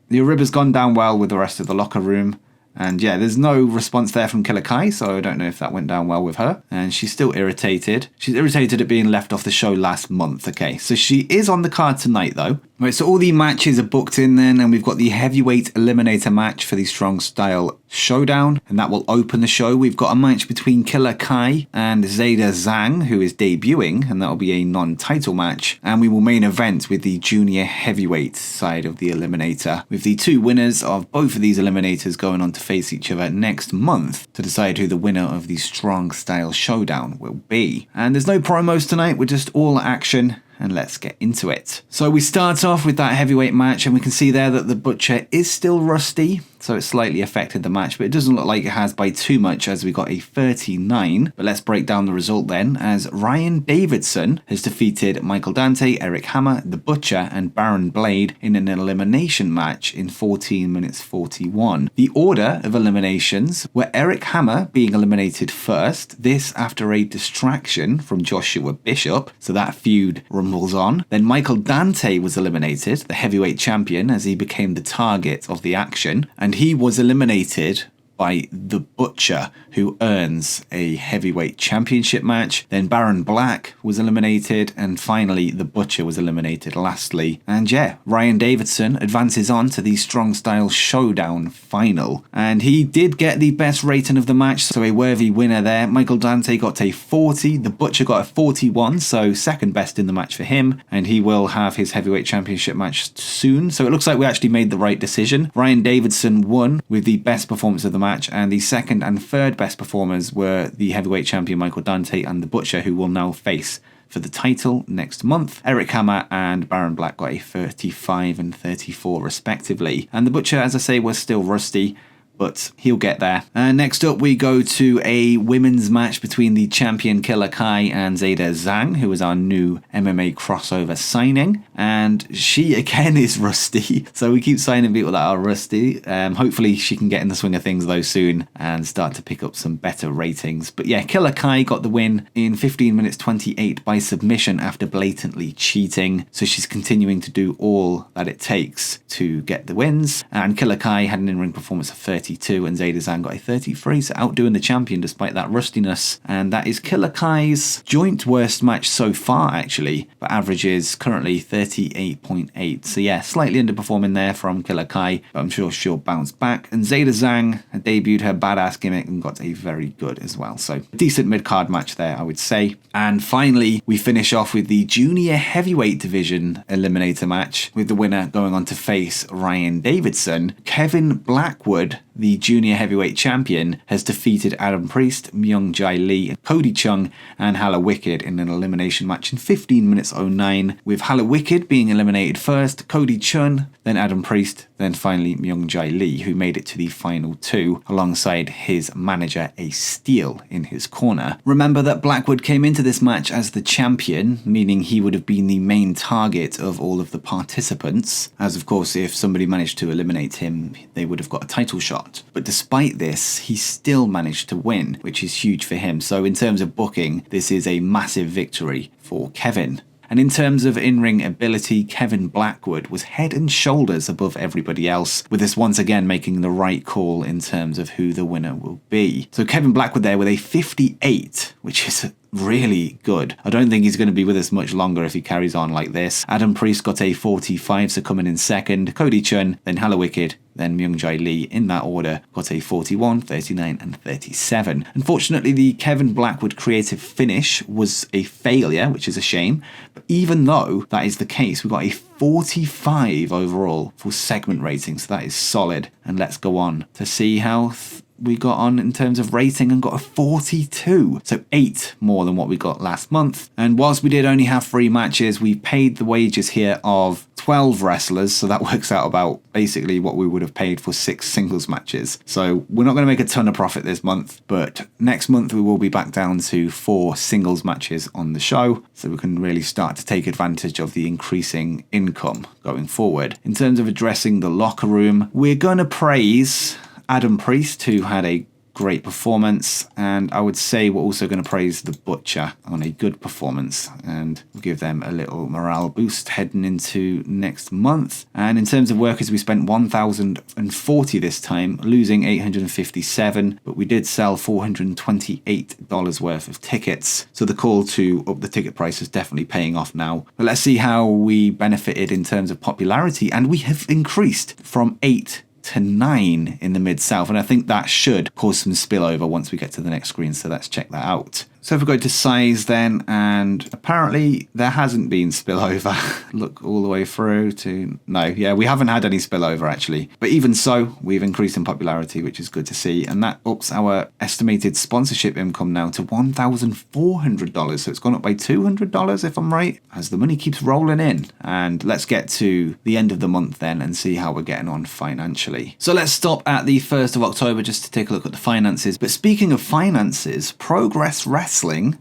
The rib has gone down well with the rest of the locker room. And yeah, there's no response there from Killer Kai, so I don't know if that went down well with her. And she's still irritated. She's irritated at being left off the show last month. Okay, so she is on the card tonight though. Right, so all the matches are booked in then, and we've got the heavyweight eliminator match for the Strong Style Showdown, and that will open the show. We've got a match between Killer Kai and Zeta Zhang, who is debuting, and that'll be a non-title match. And we will main event with the junior heavyweight side of the eliminator, with the two winners of both of these eliminators going on to face each other next month to decide who the winner of the Strong Style Showdown will be. And there's no promos tonight, we're just all action. And let's get into it. So we start off with that heavyweight match, and we can see there that the Butcher is still rusty, so it slightly affected the match, but it doesn't look like it has by too much as we got a 39. But let's break down the result then, as Ryan Davidson has defeated Michael Dante, Eric Hammer, the Butcher, and Baron Blade in an elimination match in 14 minutes 41. The order of eliminations were Eric Hammer being eliminated first, this after a distraction from Joshua Bishop, so that feud rumbles on. Then Michael Dante was eliminated, the heavyweight champion, as he became the target of the action, and he was eliminated by the Butcher, who earns a heavyweight championship match. Then Baron Black was eliminated, and finally the Butcher was eliminated lastly. And yeah, Ryan Davidson advances on to the Strong Style Showdown final, and he did get the best rating of the match, so a worthy winner there. Michael Dante got a 40, the Butcher got a 41, so second best in the match for him, and he will have his heavyweight championship match soon. So it looks like we actually made the right decision. Ryan Davidson won with the best performance of the match, and the second and third best performers were the heavyweight champion Michael Dante and the Butcher, who will now face for the title next month. Eric Hammer and Baron Black got a 35 and 34 respectively, and the Butcher, as I say, was still rusty, but he'll get there. Next up, we go to a women's match between the champion Killer Kai and Zeta Zhang, who is our new MMA crossover signing. And she, again, is rusty. So we keep signing people that are rusty. Hopefully she can get in the swing of things, though, soon and start to pick up some better ratings. But yeah, Killer Kai got the win in 15 minutes 28 by submission after blatantly cheating. So she's continuing to do all that it takes to get the wins. And Killer Kai had an in-ring performance of 32, and Zeta Zhang got a 33, so outdoing the champion despite that rustiness. And that is Killer Kai's joint worst match so far, actually, but averages currently 38.8. So yeah, slightly underperforming there from Killer Kai, but I'm sure she'll bounce back. And Zeta Zhang debuted her badass gimmick and got a very good as well. So decent mid-card match there, I would say. And finally, we finish off with the junior heavyweight division eliminator match, with the winner going on to face Ryan Davidson. Kevin Blackwood the junior heavyweight champion, has defeated Adam Priest, Myung Jae Lee, Cody Chung, and Hala Wicked in an elimination match in 15 minutes 09, with Hala Wicked being eliminated first, Cody Chung, then Adam Priest, then finally Myung Jae Lee, who made it to the final two alongside his manager Ace Steel in his corner. Remember that Blackwood came into this match as the champion, meaning he would have been the main target of all of the participants, as of course if somebody managed to eliminate him, they would have got a title shot. But despite this, he still managed to win, which is huge for him. So in terms of booking, this is a massive victory for Kevin. And in terms of in-ring ability, Kevin Blackwood was head and shoulders above everybody else, with this once again making the right call in terms of who the winner will be. So Kevin Blackwood there with a 58, which is really good. I don't think he's going to be with us much longer if he carries on like this. Adam Priest got a 45, so coming in second. Cody Chun, then Hala Wicked, then Myung Jae Lee in that order got a 41, 39 and 37. Unfortunately, the Kevin Blackwood creative finish was a failure, which is a shame. But even though that is the case, we got a 45 overall for segment rating, so that is solid. And let's go on to see how we got on in terms of rating and got a 42. So 8 more than what we got last month. And whilst we did only have 3 matches, we paid the wages here of 12 wrestlers. So that works out about basically what we would have paid for 6 singles matches. So we're not going to make a ton of profit this month, but next month we will be back down to 4 singles matches on the show. So we can really start to take advantage of the increasing income going forward. In terms of addressing the locker room, we're going to praise Adam Priest, who had a great performance, and I would say we're also going to praise the Butcher on a good performance, and we'll give them a little morale boost heading into next month. And in terms of workers, we spent 1,040 this time, losing 857, but we did sell $428 worth of tickets, so the call to up the ticket price is definitely paying off now. But let's see how we benefited in terms of popularity, and we have increased from 8 to 9 in the Mid-South, and I think that should cause some spillover once we get to the next screen, so let's check that out. So if we go to size then, and apparently there hasn't been spillover. Look all the way through to, no, yeah, we haven't had any spillover actually. But even so, we've increased in popularity, which is good to see. And that ups our estimated sponsorship income now to $1,400. So it's gone up by $200 if I'm right, as the money keeps rolling in. And let's get to the end of the month then and see how we're getting on financially. So let's stop at the 1st of October just to take a look at the finances. But speaking of finances, Progress Wrestling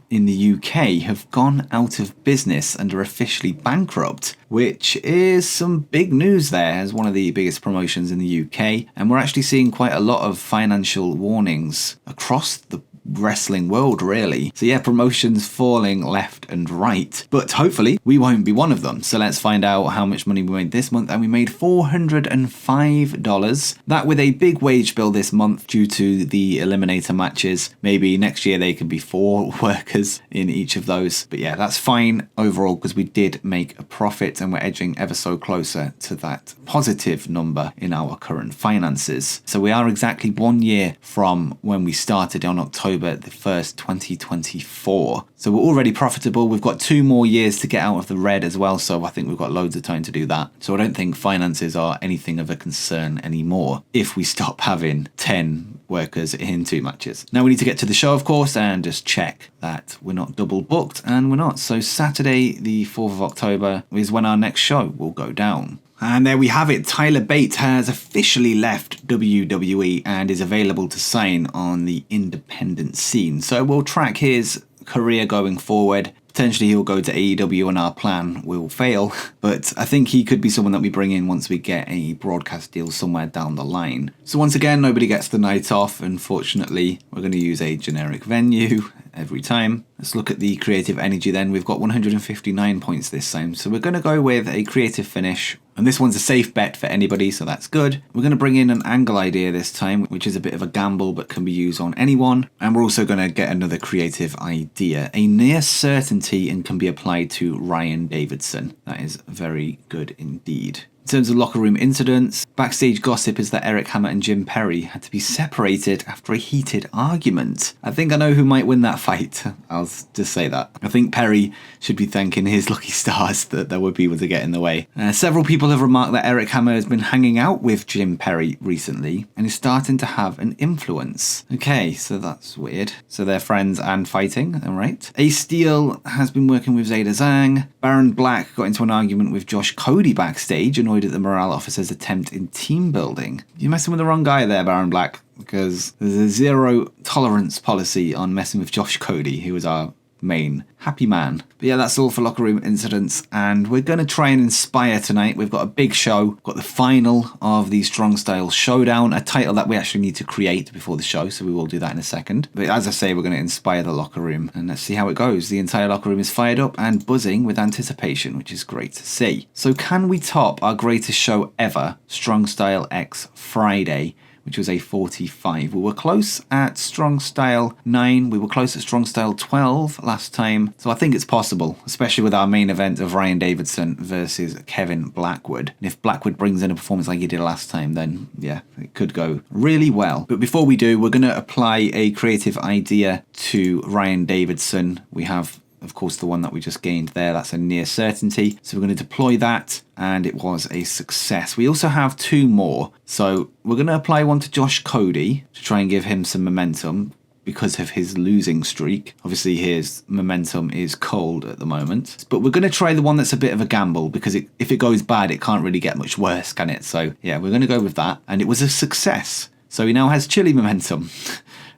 in the UK have gone out of business and are officially bankrupt, which is some big news there as one of the biggest promotions in the UK. And we're actually seeing quite a lot of financial warnings across the wrestling world, really. So yeah, promotions falling left and right, but hopefully we won't be one of them. So let's find out how much money we made this month, and we made $405. That with a big wage bill this month due to the eliminator matches. Maybe next year they could be 4 workers in each of those, but yeah, that's fine overall because we did make a profit and we're edging ever so closer to that positive number in our current finances. So we are exactly 1 year from when we started on October the 1st, 2024. So we're already profitable. We've got 2 more years to get out of the red as well, so I think we've got loads of time to do that. So I don't think finances are anything of a concern anymore if we stop having 10 workers in 2 matches. Now we need to get to the show, of course, and just check that we're not double booked, and we're not. So Saturday the 4th of October is when our next show will go down. And there we have it. Tyler Bate has officially left WWE and is available to sign on the independent scene. So we'll track his career going forward. Potentially he'll go to AEW and our plan will fail, but I think he could be someone that we bring in once we get a broadcast deal somewhere down the line. So once again, nobody gets the night off. Unfortunately, we're going to use a generic venue every time. Let's look at the creative energy then. We've got 159 points this time, so we're going to go with a creative finish. And this one's a safe bet for anybody, so that's good. We're going to bring in an angle idea this time, which is a bit of a gamble but can be used on anyone. And we're also going to get another creative idea, a near certainty, and can be applied to Ryan Davidson. That is very good indeed. In terms of locker room incidents, backstage gossip is that Eric Hammer and Jim Perry had to be separated after a heated argument. I think I know who might win that fight. I'll just say that. I think Perry should be thanking his lucky stars that there were people to get in the way. Several people have remarked that Eric Hammer has been hanging out with Jim Perry recently and is starting to have an influence. Okay, so that's weird. So they're friends and fighting, alright. Ace Steel has been working with Zeta Zhang. Baron Black got into an argument with Josh Cody backstage, annoyed at the morale officer's attempt in team building. You're messing with the wrong guy there, Baron Black, because there's a zero tolerance policy on messing with Josh Cody, who was our main happy man. But yeah, that's all for locker room incidents, and we're going to try and inspire tonight. We've got a big show. We've got the final of the Strong Style Showdown, a title that we actually need to create before the show, so we will do that in a second. But as I say, we're going to inspire the locker room, and let's see how it goes. The entire locker room is fired up and buzzing with anticipation, which is great to see. So can we top our greatest show ever, Strong Style X Friday, which was a 45. We were close at Strong Style 9. We were close at Strong Style 12 last time. So I think it's possible, especially with our main event of Ryan Davidson versus Kevin Blackwood. And if Blackwood brings in a performance like he did last time, then yeah, it could go really well. But before we do, we're going to apply a creative idea to Ryan Davidson. We have, of course, the one that we just gained there. That's a near certainty. So we're going to deploy that, and it was a success. We also have two more. So we're going to apply one to Josh Cody to try and give him some momentum because of his losing streak. Obviously, his momentum is cold at the moment. But we're going to try the one that's a bit of a gamble, because if it goes bad, it can't really get much worse, can it? So yeah, we're going to go with that. And it was a success. So he now has chilly momentum.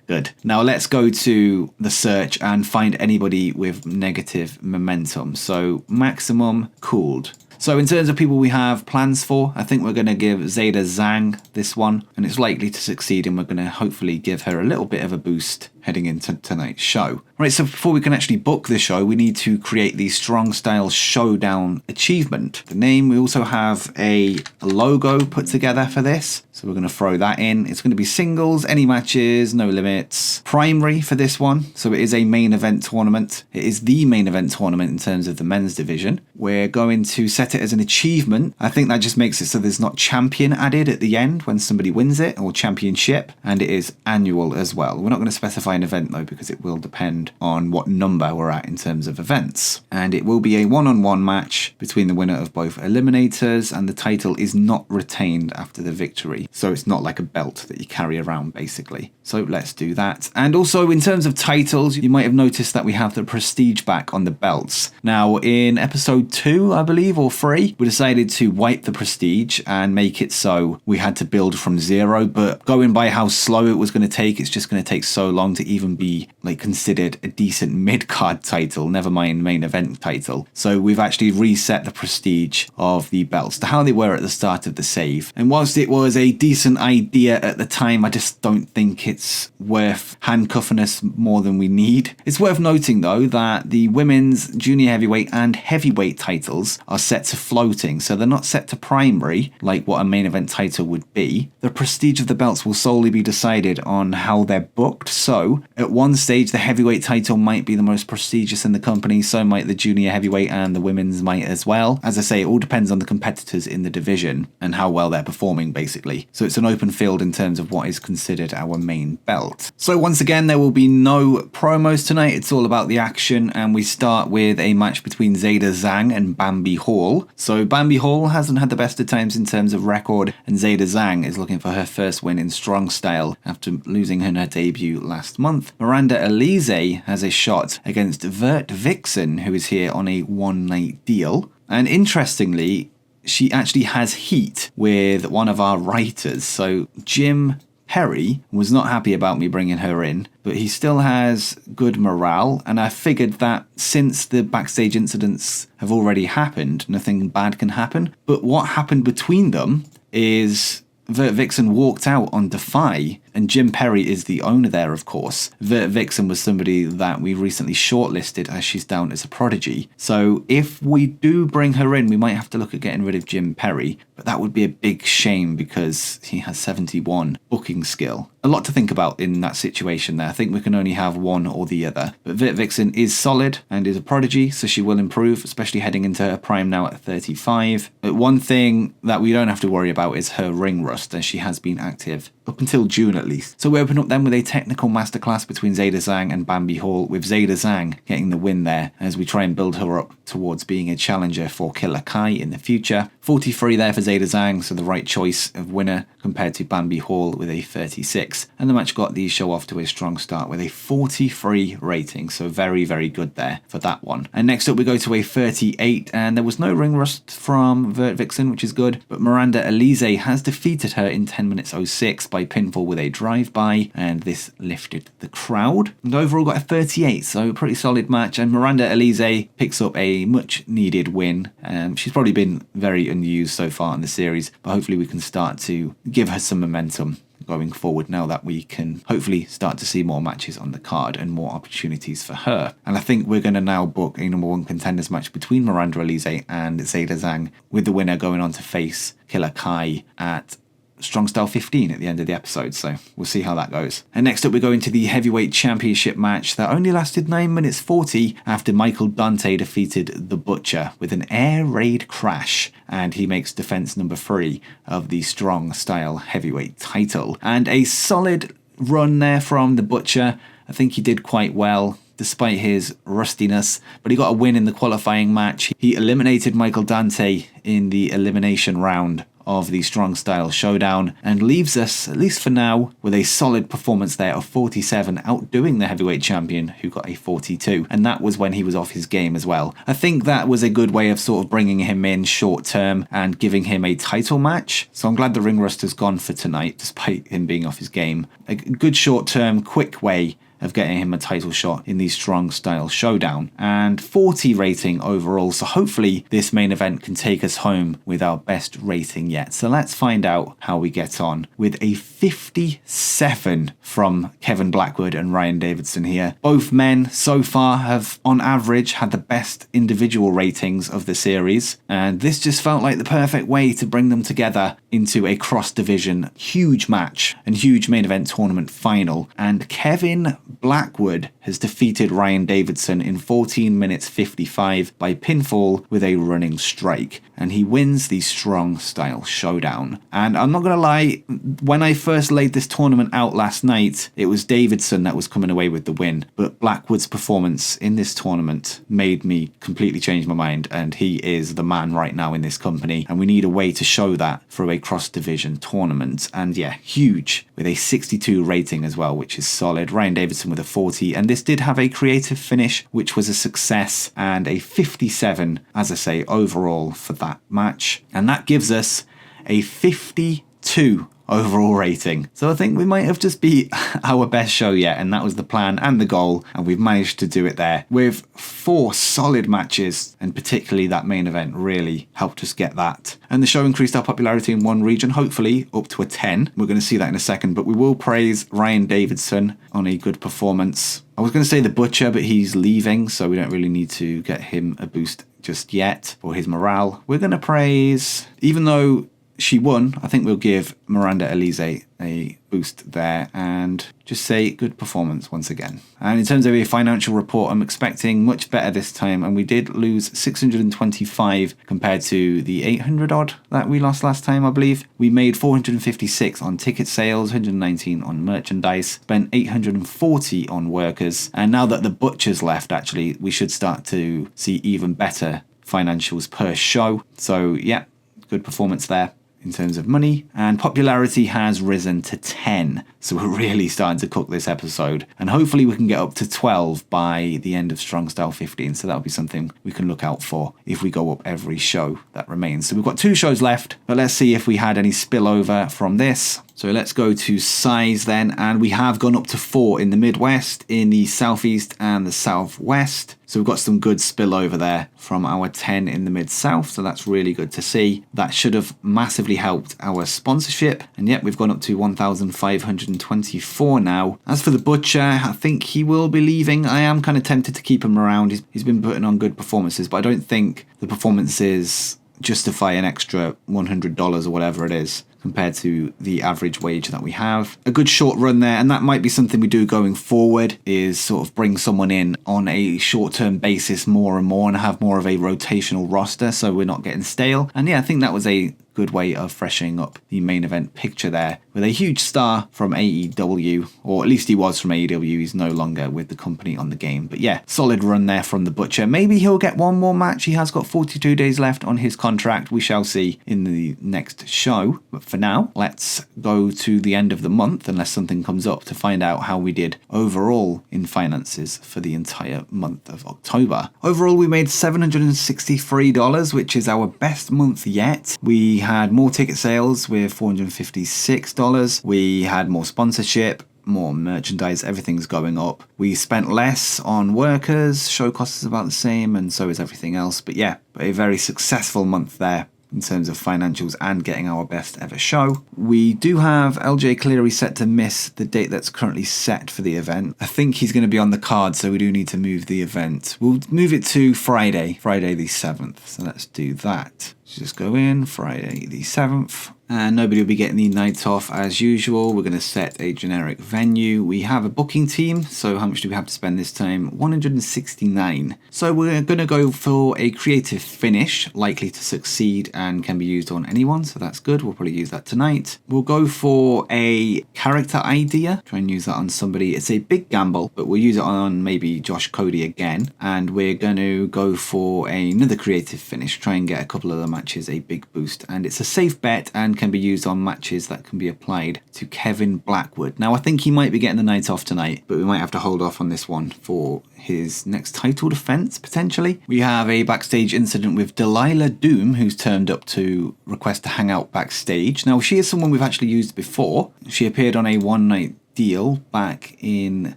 Good. Now let's go to the search and find anybody with negative momentum. So maximum cooled. So in terms of people we have plans for, I think we're going to give Zeta Zhang this one, and it's likely to succeed, and we're going to hopefully give her a little bit of a boost heading into tonight's show. Right, so before we can actually book the show, we need to create the Strong Style Showdown achievement. The name, we also have a logo put together for this, so we're going to throw that in. It's going to be singles, any matches, no limits. Primary for this one, so it is a main event tournament. It is the main event tournament in terms of the men's division. We're going to set it as an achievement. I think that just makes it so there's not champion added at the end when somebody wins it, or championship, and it is annual as well. We're not going to specify an event though, because it will depend on what number we're at in terms of events. And it will be a one-on-one match between the winner of both eliminators, and the title is not retained after the victory. So it's not like a belt that you carry around, basically. So let's do that. And also in terms of titles, you might have noticed that we have the prestige back on the belts. Now in episode 2, I believe, or 3, we decided to wipe the prestige and make it so we had to build from zero, but going by how slow it was going to take, it's just going to take so long to even be like considered a decent mid-card title, never mind main event title. So we've actually reset the prestige of the belts to how they were at the start of the save. And whilst it was a decent idea at the time, I just don't think it's worth handcuffing us more than we need. It's worth noting though that the women's junior heavyweight and heavyweight titles are set to floating, so they're not set to primary like what a main event title would be. The prestige of the belts will solely be decided on how they're booked. So at one stage, the heavyweight title might be the most prestigious in the company, so might the junior heavyweight, and the women's might as well. As I say, it all depends on the competitors in the division and how well they're performing, basically. So it's an open field in terms of what is considered our main belt. So once again, there will be no promos tonight. It's all about the action, and we start with a match between Zeta Zhang and Bambi Hall. So Bambi Hall hasn't had the best of times in terms of record, and Zeta Zhang is looking for her first win in Strong Style after losing in her debut last month. Miranda Elise has a shot against Vert Vixen, who is here on a one-night deal. And interestingly, she actually has heat with one of our writers. So Jim Perry was not happy about me bringing her in, but he still has good morale, and I figured that since the backstage incidents have already happened, nothing bad can happen. But what happened between them is Vert Vixen walked out on Defy And Jim Perry is the owner there, of course. Vert Vixen was somebody that we recently shortlisted as she's down as a prodigy. So if we do bring her in, we might have to look at getting rid of Jim Perry. But that would be a big shame because he has 71 booking skill. A lot to think about in that situation there. I think we can only have one or the other. But Vert Vixen is solid and is a prodigy, so she will improve, especially heading into her prime now at 35. But one thing that we don't have to worry about is her ring rust, as she has been active up until June at least. So we open up then with a technical masterclass between Zeta Zhang and Bambi Hall, with Zeta Zhang getting the win there as we try and build her up towards being a challenger for Killer Kai in the future. 43 there for Zeta Zhang, so the right choice of winner compared to Bambi Hall with a 36. And the match got the show off to a strong start with a 43 rating, so very, very good there for that one. And next up we go to a 38, and there was no ring rust from Vert Vixen, which is good, but Miranda Elise has defeated her in 10 minutes 06 by pinfall with a drive-by, and this lifted the crowd. And overall got a 38, so pretty solid match, and Miranda Elise picks up a much needed win. She's probably been very unused so far in the series, but hopefully we can start to give her some momentum going forward now that we can hopefully start to see more matches on the card and more opportunities for her. And I think we're going to now book a number one contenders match between Miranda Elise and Zeta Zhang, with the winner going on to face Killer Kai at Strong Style 15 at the end of the episode, so we'll see how that goes. And next up we go into the heavyweight championship match that only lasted 9 minutes 40 after Michael Dante defeated the Butcher with an air raid crash, and he makes defense number 3 of the Strong Style heavyweight title. And a solid run there from the Butcher. I think he did quite well despite his rustiness, but he got a win in the qualifying match. He eliminated Michael Dante in the elimination round of the Strong Style Showdown, and leaves us, at least for now, with a solid performance there of 47, outdoing the heavyweight champion who got a 42, and that was when he was off his game as well. I think that was a good way of sort of bringing him in short term and giving him a title match, so I'm glad the ring rust has gone for tonight despite him being off his game. A good short term, quick way of getting him a title shot in the Strong Style Showdown, and 40 rating overall, so hopefully this main event can take us home with our best rating yet. So let's find out how we get on with a 57 from Kevin Blackwood and Ryan Davidson here. Both men so far have on average had the best individual ratings of the series, and this just felt like the perfect way to bring them together into a cross-division huge match and huge main event tournament final. And Kevin Blackwood has defeated Ryan Davidson in 14 minutes 55 by pinfall with a running strike, and he wins the Strong Style Showdown. And I'm not going to lie, when I first laid this tournament out last night, it was Davidson that was coming away with the win, but Blackwood's performance in this tournament made me completely change my mind, and he is the man right now in this company, and we need a way to show that through a cross-division tournament. And yeah, huge, with a 62 rating as well, which is solid. Ryan Davidson with a 40, and this did have a creative finish, which was a success, and a 57, as I say, overall for that match. And that gives us a 52 overall rating. So I think we might have just beat our best show yet, and that was the plan and the goal, and we've managed to do it there with 4 solid matches, and particularly that main event really helped us get that. And the show increased our popularity in one region, hopefully up to a 10. We're going to see that in a second, but we will praise Ryan Davidson on a good performance. I was going to say the Butcher, but he's leaving, so we don't really need to get him a boost just yet for his morale. We're going to praise, even though she won, I think we'll give Miranda Elise a boost there and just say good performance once again. And in terms of a financial report, I'm expecting much better this time, and we did lose 625 compared to the 800 odd that we lost last time, I believe. We made 456 on ticket sales, 119 on merchandise, spent 840 on workers, and now that the Butcher's left, actually, we should start to see even better financials per show. So yeah, good performance there in terms of money, and popularity has risen to 10, so we're really starting to cook this episode, and hopefully we can get up to 12 by the end of Strong Style 15, so that'll be something we can look out for if we go up every show that remains. So we've got 2 shows left, but let's see if we had any spillover from this. So let's go to size then, and we have gone up to 4 in the Midwest, in the Southeast and the Southwest. So we've got some good spillover there from our 10 in the Mid-South, so that's really good to see. That should have massively helped our sponsorship, and yet we've gone up to 1,524 now. As for the Butcher, I think he will be leaving. I am kind of tempted to keep him around. He's been putting on good performances, but I don't think the performances justify an extra $100 or whatever it is compared to the average wage that we have. A good short run there, and that might be something we do going forward, is sort of bring someone in on a short-term basis more and more and have more of a rotational roster so we're not getting stale. And yeah, I think that was a good way of freshening up the main event picture there with a huge star from AEW, or at least he was from AEW. He's no longer with the company on the game, but yeah, solid run there from the Butcher. Maybe he'll get one more match. He has got 42 days left on his contract. We shall see in the next show, but for now, let's go to the end of the month, unless something comes up, to find out how we did overall in finances for the entire month of October. Overall, we made $763, which is our best month yet. We had more ticket sales with $456. We had more sponsorship, more merchandise, everything's going up. We spent less on workers, show costs is about the same, and so is everything else. But yeah, a very successful month there in terms of financials and getting our best ever show. We do have LJ Cleary set to miss the date that's currently set for the event. I think he's going to be on the card, so we do need to move the event. We'll move it to Friday the 7th. So let's do that. Just go in Friday the 7th. And nobody will be getting the night off as usual. We're going to set a generic venue. We have a booking team. So how much do we have to spend this time? $169. So we're going to go for a creative finish, likely to succeed and can be used on anyone. So that's good. We'll probably use that tonight. We'll go for a character idea. Try and use that on somebody. It's a big gamble, but we'll use it on maybe Josh Cody again. And we're going to go for another creative finish. Try and get a couple of the matches a big boost. And it's a safe bet and can be used on matches that can be applied to Kevin Blackwood. Now, I think he might be getting the night off tonight, but we might have to hold off on this one for his next title defense, potentially. We have a backstage incident with Delilah Doom, who's turned up to request to hang out backstage. Now, she is someone we've actually used before. She appeared on a one-night deal back in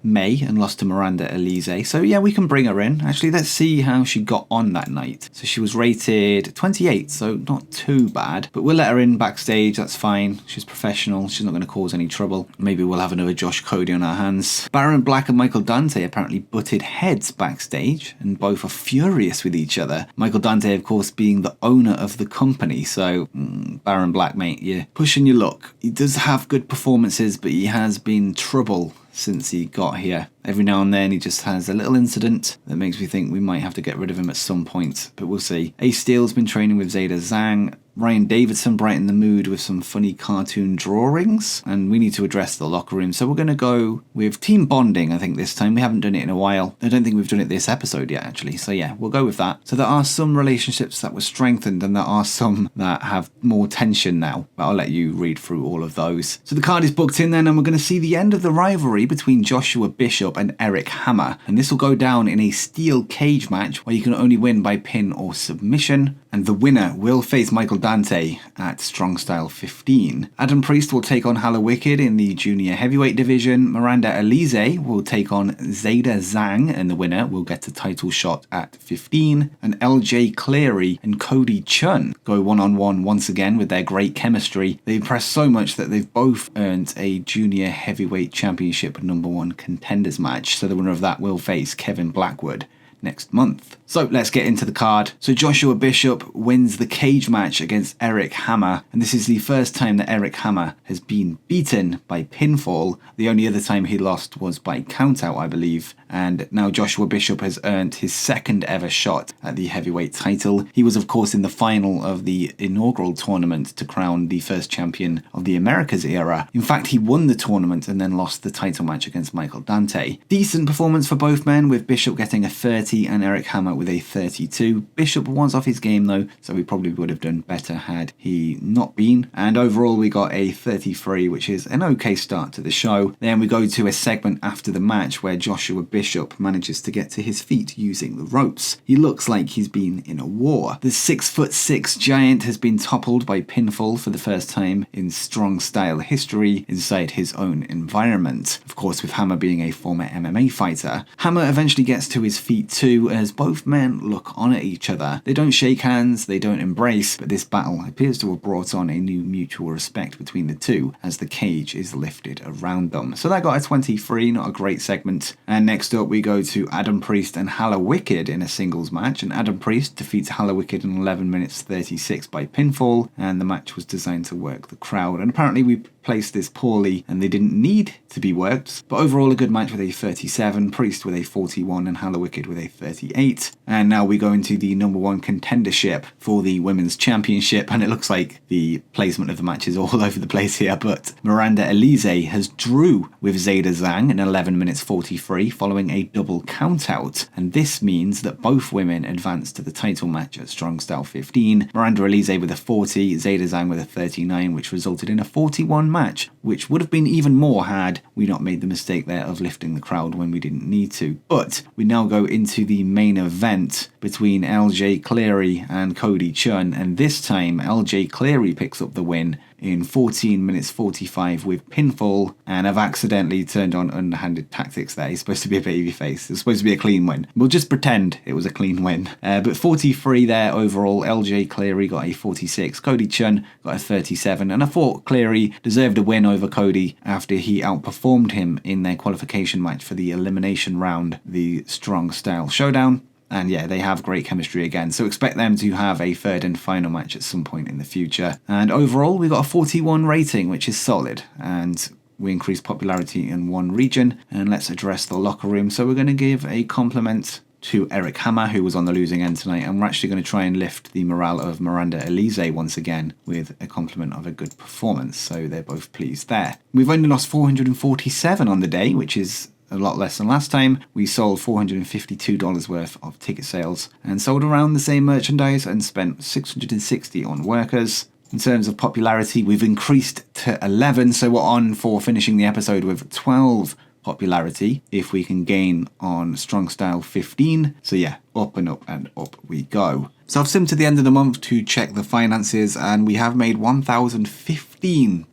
May and lost to Miranda Elise. So yeah, we can bring her in. Actually, let's see how she got on that night. So she was rated 28, so not too bad, but we'll let her in backstage. That's fine. She's professional. She's not going to cause any trouble. Maybe we'll have another Josh Cody on our hands. Baron Black and Michael Dante apparently butted heads backstage and both are furious with each other. Michael Dante, of course, being the owner of the company. So Baron Black, mate, you're pushing your luck. He does have good performances, but he has been trouble since he got here. Every now and then he just has a little incident that makes me think we might have to get rid of him at some point, but we'll see. Ace Steel's been training with Zeta Zhang. Ryan Davidson brightened the mood with some funny cartoon drawings, and we need to address the locker room. So we're going to go with team bonding, I think, this time. We haven't done it in a while. I don't think we've done it this episode yet, actually. So yeah, we'll go with that. So there are some relationships that were strengthened, and there are some that have more tension now. But I'll let you read through all of those. So the card is booked in then, and we're going to see the end of the rivalry between Joshua Bishop and Eric Hammer. And this will go down in a steel cage match where you can only win by pin or submission. And the winner will face Michael Dante at Strong Style 15. Adam Priest will take on Hala Wicked in the junior heavyweight division. Miranda Elise will take on Zeta Zhang, and the winner will get a title shot at 15. And LJ Cleary and Cody Chun go one-on-one once again with their great chemistry. They impress so much that they've both earned a junior heavyweight championship #1 contenders match. So the winner of that will face Kevin Blackwood next month. So let's get into the card. So Joshua Bishop wins the cage match against Eric Hammer, and this is the first time that Eric Hammer has been beaten by pinfall. The only other time he lost was by countout, I believe. And now Joshua Bishop has earned his second ever shot at the heavyweight title. He was, of course, in the final of the inaugural tournament to crown the first champion of the Americas era. In fact, he won the tournament and then lost the title match against Michael Dante. Decent performance for both men, with Bishop getting a 30 and Eric Hammer with a 32. Bishop was off his game though, so he probably would have done better had he not been. And overall we got a 33, which is an okay start to the show. Then we go to a segment after the match where Joshua Bishop Bishop manages to get to his feet using the ropes. He looks like he's been in a war. The 6'6" giant has been toppled by pinfall for the first time in strong style history inside his own environment. Of course, with Hammer being a former MMA fighter. Hammer eventually gets to his feet too, as both men look on at each other. They don't shake hands, they don't embrace, but this battle appears to have brought on a new mutual respect between the two as the cage is lifted around them. So that got a 23, not a great segment. And next up we go to Adam Priest and Hallowicked in a singles match, and Adam Priest defeats Hallowicked in 11 minutes 36 by pinfall, and the match was designed to work the crowd. And apparently we placed this poorly and they didn't need to be worked, but overall a good match with a 37, Priest with a 41 and Hallowicked with a 38. And now we go into the number one contendership for the women's championship, and it looks like the placement of the match is all over the place here, but Miranda Elise has drew with Zayda Zhang in 11 minutes 43 following a double countout, and this means that both women advance to the title match at Strong Style 15. Miranda Elise with a 40, Zayda Zhang with a 39, which resulted in a 41 match, which would have been even more had we not made the mistake there of lifting the crowd when we didn't need to. But we now go into the main event between LJ Cleary and Cody Chun, and this time LJ Cleary picks up the win in 14 minutes 45 with pinfall, and I've accidentally turned on underhanded tactics there. He's supposed to be a babyface. It's supposed to be a clean win. We'll just pretend it was a clean win. But 43 there overall. LJ Cleary got a 46. Cody Chun got a 37. And I thought Cleary deserved a win over Cody after he outperformed him in their qualification match for the elimination round, the Strong Style Showdown. And yeah, they have great chemistry again, so expect them to have a third and final match at some point in the future. And overall, we got a 41 rating, which is solid, and we increased popularity in one region. And let's address the locker room. So we're going to give a compliment to Eric Hammer, who was on the losing end tonight, and we're actually going to try and lift the morale of Miranda Elise once again with a compliment of a good performance, so they're both pleased there. We've only lost 447 on the day, which is a lot less than last time. We sold $452 worth of ticket sales and sold around the same merchandise and spent $660 on workers. In terms of popularity, we've increased to 11, so we're on for finishing the episode with 12 popularity if we can gain on Strong Style 15. So yeah, up and up and up we go. So I've simmed to the end of the month to check the finances, and we have made $1,015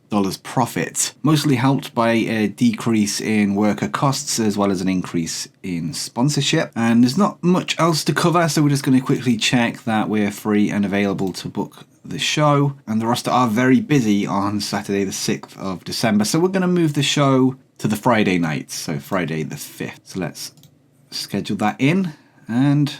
profit, mostly helped by a decrease in worker costs as well as an increase in sponsorship. And there's not much else to cover, so we're just going to quickly check that we're free and available to book the show. And the roster are very busy on Saturday the 6th of December, so we're going to move the show to the Friday night, so Friday the 5th. So let's schedule that in and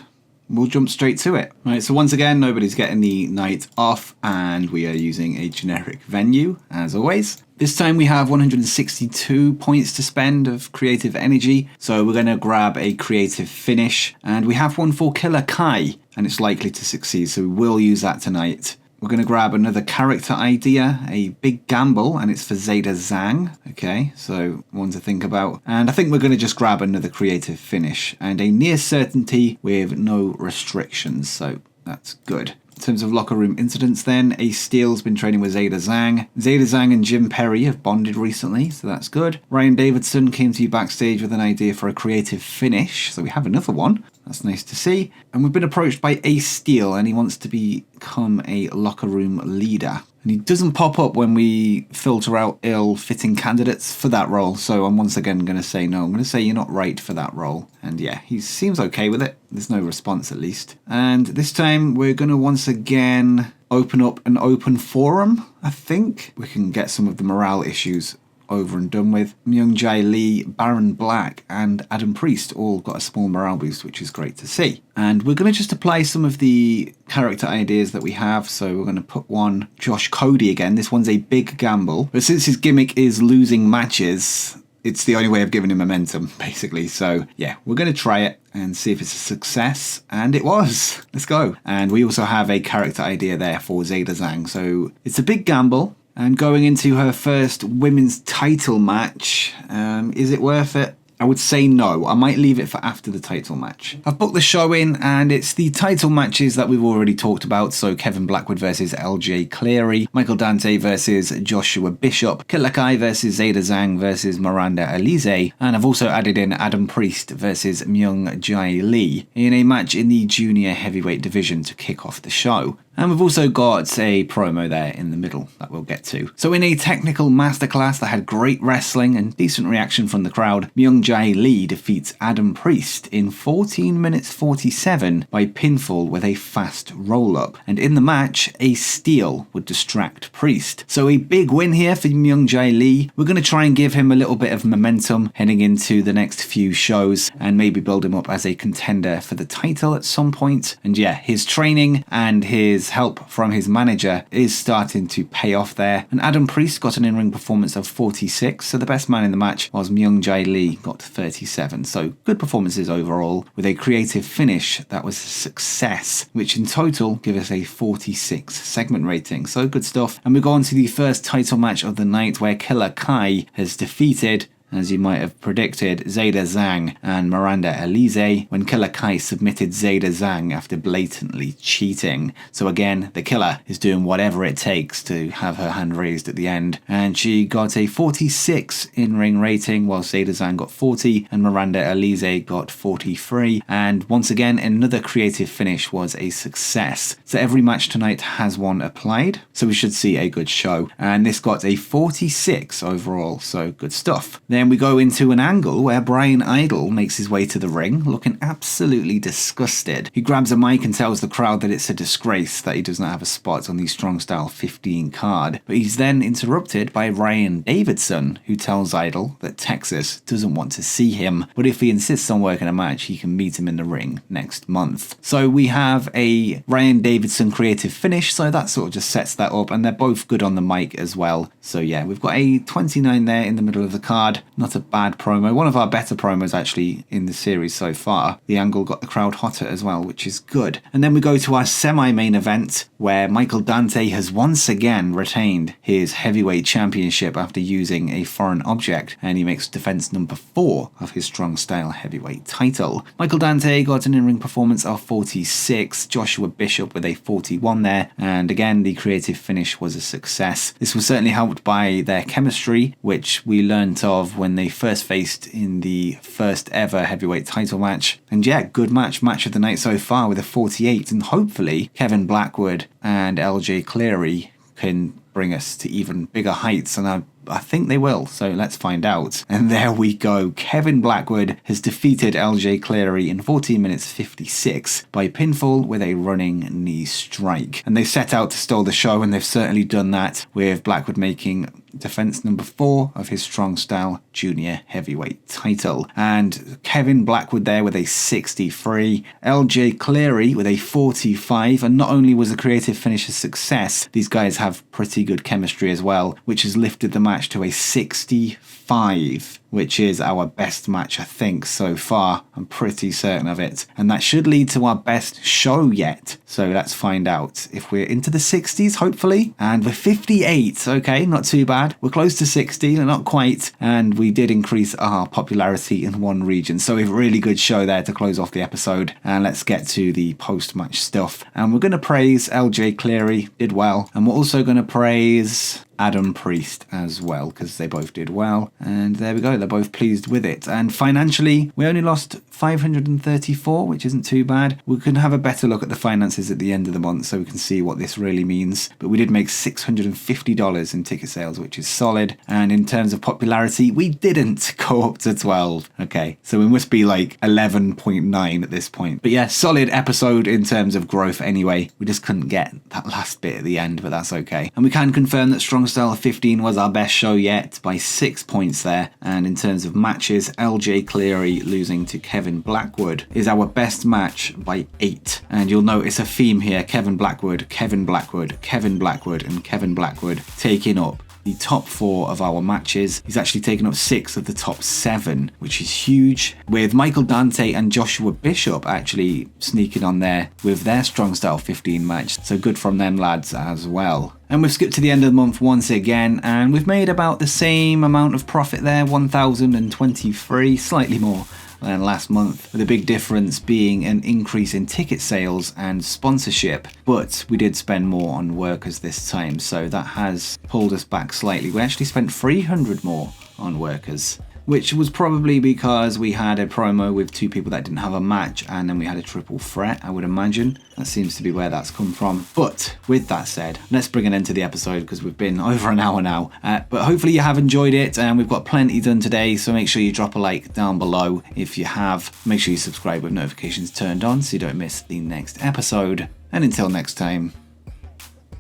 we'll jump straight to it. Right, so once again, nobody's getting the night off and we are using a generic venue as always. This time we have 162 points to spend of creative energy, so we're going to grab a creative finish, and we have one for Killer Kai and it's likely to succeed, so we will use that tonight. We're going to grab another character idea, a big gamble, and it's for Zayda Zhang. Okay, so one to think about. And I think we're going to just grab another creative finish and a near certainty with no restrictions, so that's good. In terms of locker room incidents then, Ace Steele's been training with Zayda Zhang. Zayda Zhang and Jim Perry have bonded recently, so that's good. Ryan Davidson came to you backstage with an idea for a creative finish, so we have another one. That's nice to see. And we've been approached by Ace Steele, and he wants to become a locker room leader. And he doesn't pop up when we filter out ill-fitting candidates for that role, so I'm once again going to say no. I'm going to say you're not right for that role. And yeah, he seems okay with it. There's no response at least. And this time we're going to once again open up an open forum, I think. We can get some of the morale issues over and done with. Myung Jae Lee, Baron Black, and Adam Priest all got a small morale boost, which is great to see. And we're going to just apply some of the character ideas that we have. So we're going to put one Josh Cody again. This one's a big gamble, but since his gimmick is losing matches, it's the only way of giving him momentum, basically. So yeah, we're going to try it and see if it's a success. And it was. Let's go. And we also have a character idea there for Zayda Zhang. So it's a big gamble. And going into her first women's title match, is it worth it? I would say no. I might leave it for after the title match. I've booked the show in, and it's the title matches that we've already talked about. So Kevin Blackwood versus LJ Cleary, Michael Dante versus Joshua Bishop, Killer Kai versus Zayda Zhang versus Miranda Alize, and I've also added in Adam Priest versus Myung Jae Lee in a match in the junior heavyweight division to kick off the show. And we've also got a promo there in the middle that we'll get to. So in a technical masterclass that had great wrestling and decent reaction from the crowd, Myung Jae Lee defeats Adam Priest in 14 minutes 47 by pinfall with a fast roll-up. And in the match, a steal would distract Priest. So a big win here for Myung Jae Lee. We're going to try and give him a little bit of momentum heading into the next few shows and maybe build him up as a contender for the title at some point. And yeah, his training and his help from his manager is starting to pay off there. And Adam Priest got an in-ring performance of 46, so the best man in the match, whilst Myung Jae Lee got 37. So good performances overall, with a creative finish that was a success, which in total give us a 46 segment rating. So good stuff. And we go on to the first title match of the night, where Killer Kai has defeated, as you might have predicted, Zayda Zhang and Miranda Alize, when Killer Kai submitted Zayda Zhang after blatantly cheating. So again, the Killer is doing whatever it takes to have her hand raised at the end, and she got a 46 in-ring rating, while Zayda Zhang got 40 and Miranda Alize got 43. And once again, another creative finish was a success. So every match tonight has one applied, so we should see a good show. And this got a 46 overall, so good stuff. Then we go into an angle where Brian Idol makes his way to the ring, looking absolutely disgusted. He grabs a mic and tells the crowd that it's a disgrace that he does not have a spot on the Strong Style 15 card. But he's then interrupted by Ryan Davidson, who tells Idol that Texas doesn't want to see him, but if he insists on working a match, he can meet him in the ring next month. So we have a Ryan Davidson creative finish, so that sort of just sets that up, and they're both good on the mic as well. So yeah, we've got a 29 there in the middle of the card. Not a bad promo. One of our better promos actually in the series so far. The angle got the crowd hotter as well, which is good. And then we go to our semi-main event, where Michael Dante has once again retained his heavyweight championship after using a foreign object, and he makes defense number 4 of his Strong Style heavyweight title. Michael Dante got an in-ring performance of 46, Joshua Bishop with a 41 there, and again the creative finish was a success. This was certainly helped by their chemistry, which we learnt of when they first faced in the first ever heavyweight title match. And yeah, good match of the night so far with a 48, and hopefully Kevin Blackwood and LJ Cleary can bring us to even bigger heights, and I think they will, so let's find out. And there we go. Kevin Blackwood has defeated LJ Cleary in 14 minutes 56 by pinfall with a running knee strike. And they set out to steal the show, and they've certainly done that, with Blackwood making defense number 4 of his Strong Style junior heavyweight title. And Kevin Blackwood there with a 63, LJ Cleary with a 45, and not only was the creative finish a success, these guys have pretty good chemistry as well, which has lifted the match to a 65, which is our best match, I think, so far. I'm pretty certain of it. And that should lead to our best show yet. So let's find out if we're into the 60s, hopefully. And we're 58. Okay, not too bad. We're close to 60, not quite. And we did increase our popularity in one region. So a really good show there to close off the episode. And let's get to the post-match stuff. And we're going to praise LJ Cleary, did well. And we're also going to praise Adam Priest as well, because they both did well. And there we go, they're both pleased with it. And financially, we only lost $534, which isn't too bad. We can have a better look at the finances at the end of the month so we can see what this really means. But we did make $650 in ticket sales, which is solid. And in terms of popularity, we didn't go up to 12. Okay, so we must be like 11.9 at this point. But yeah, solid episode in terms of growth anyway. We just couldn't get that last bit at the end, but that's okay. And we can confirm that Strong Style 15 was our best show yet by 6 points there. And in terms of matches, LJ Cleary losing to Kevin Blackwood is our best match by 8. And you'll notice a theme here: Kevin Blackwood, Kevin Blackwood, Kevin Blackwood, and Kevin Blackwood taking up the top 4 of our matches. He's actually taken up 6 of the top 7, which is huge, with Michael Dante and Joshua Bishop actually sneaking on there with their Strong Style 15 match. So good from them lads as well. And we've skipped to the end of the month once again, and we've made about the same amount of profit there, 1,023, slightly more than last month, with a big difference being an increase in ticket sales and sponsorship. But we did spend more on workers this time, so that has pulled us back slightly. We actually spent 300 more on workers, which was probably because we had a promo with 2 people that didn't have a match, and then we had a triple threat, I would imagine. That seems to be where that's come from. But with that said, let's bring an end to the episode because we've been over an hour now. But hopefully you have enjoyed it, and we've got plenty done today, so make sure you drop a like down below if you have. Make sure you subscribe with notifications turned on so you don't miss the next episode. And until next time,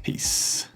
peace.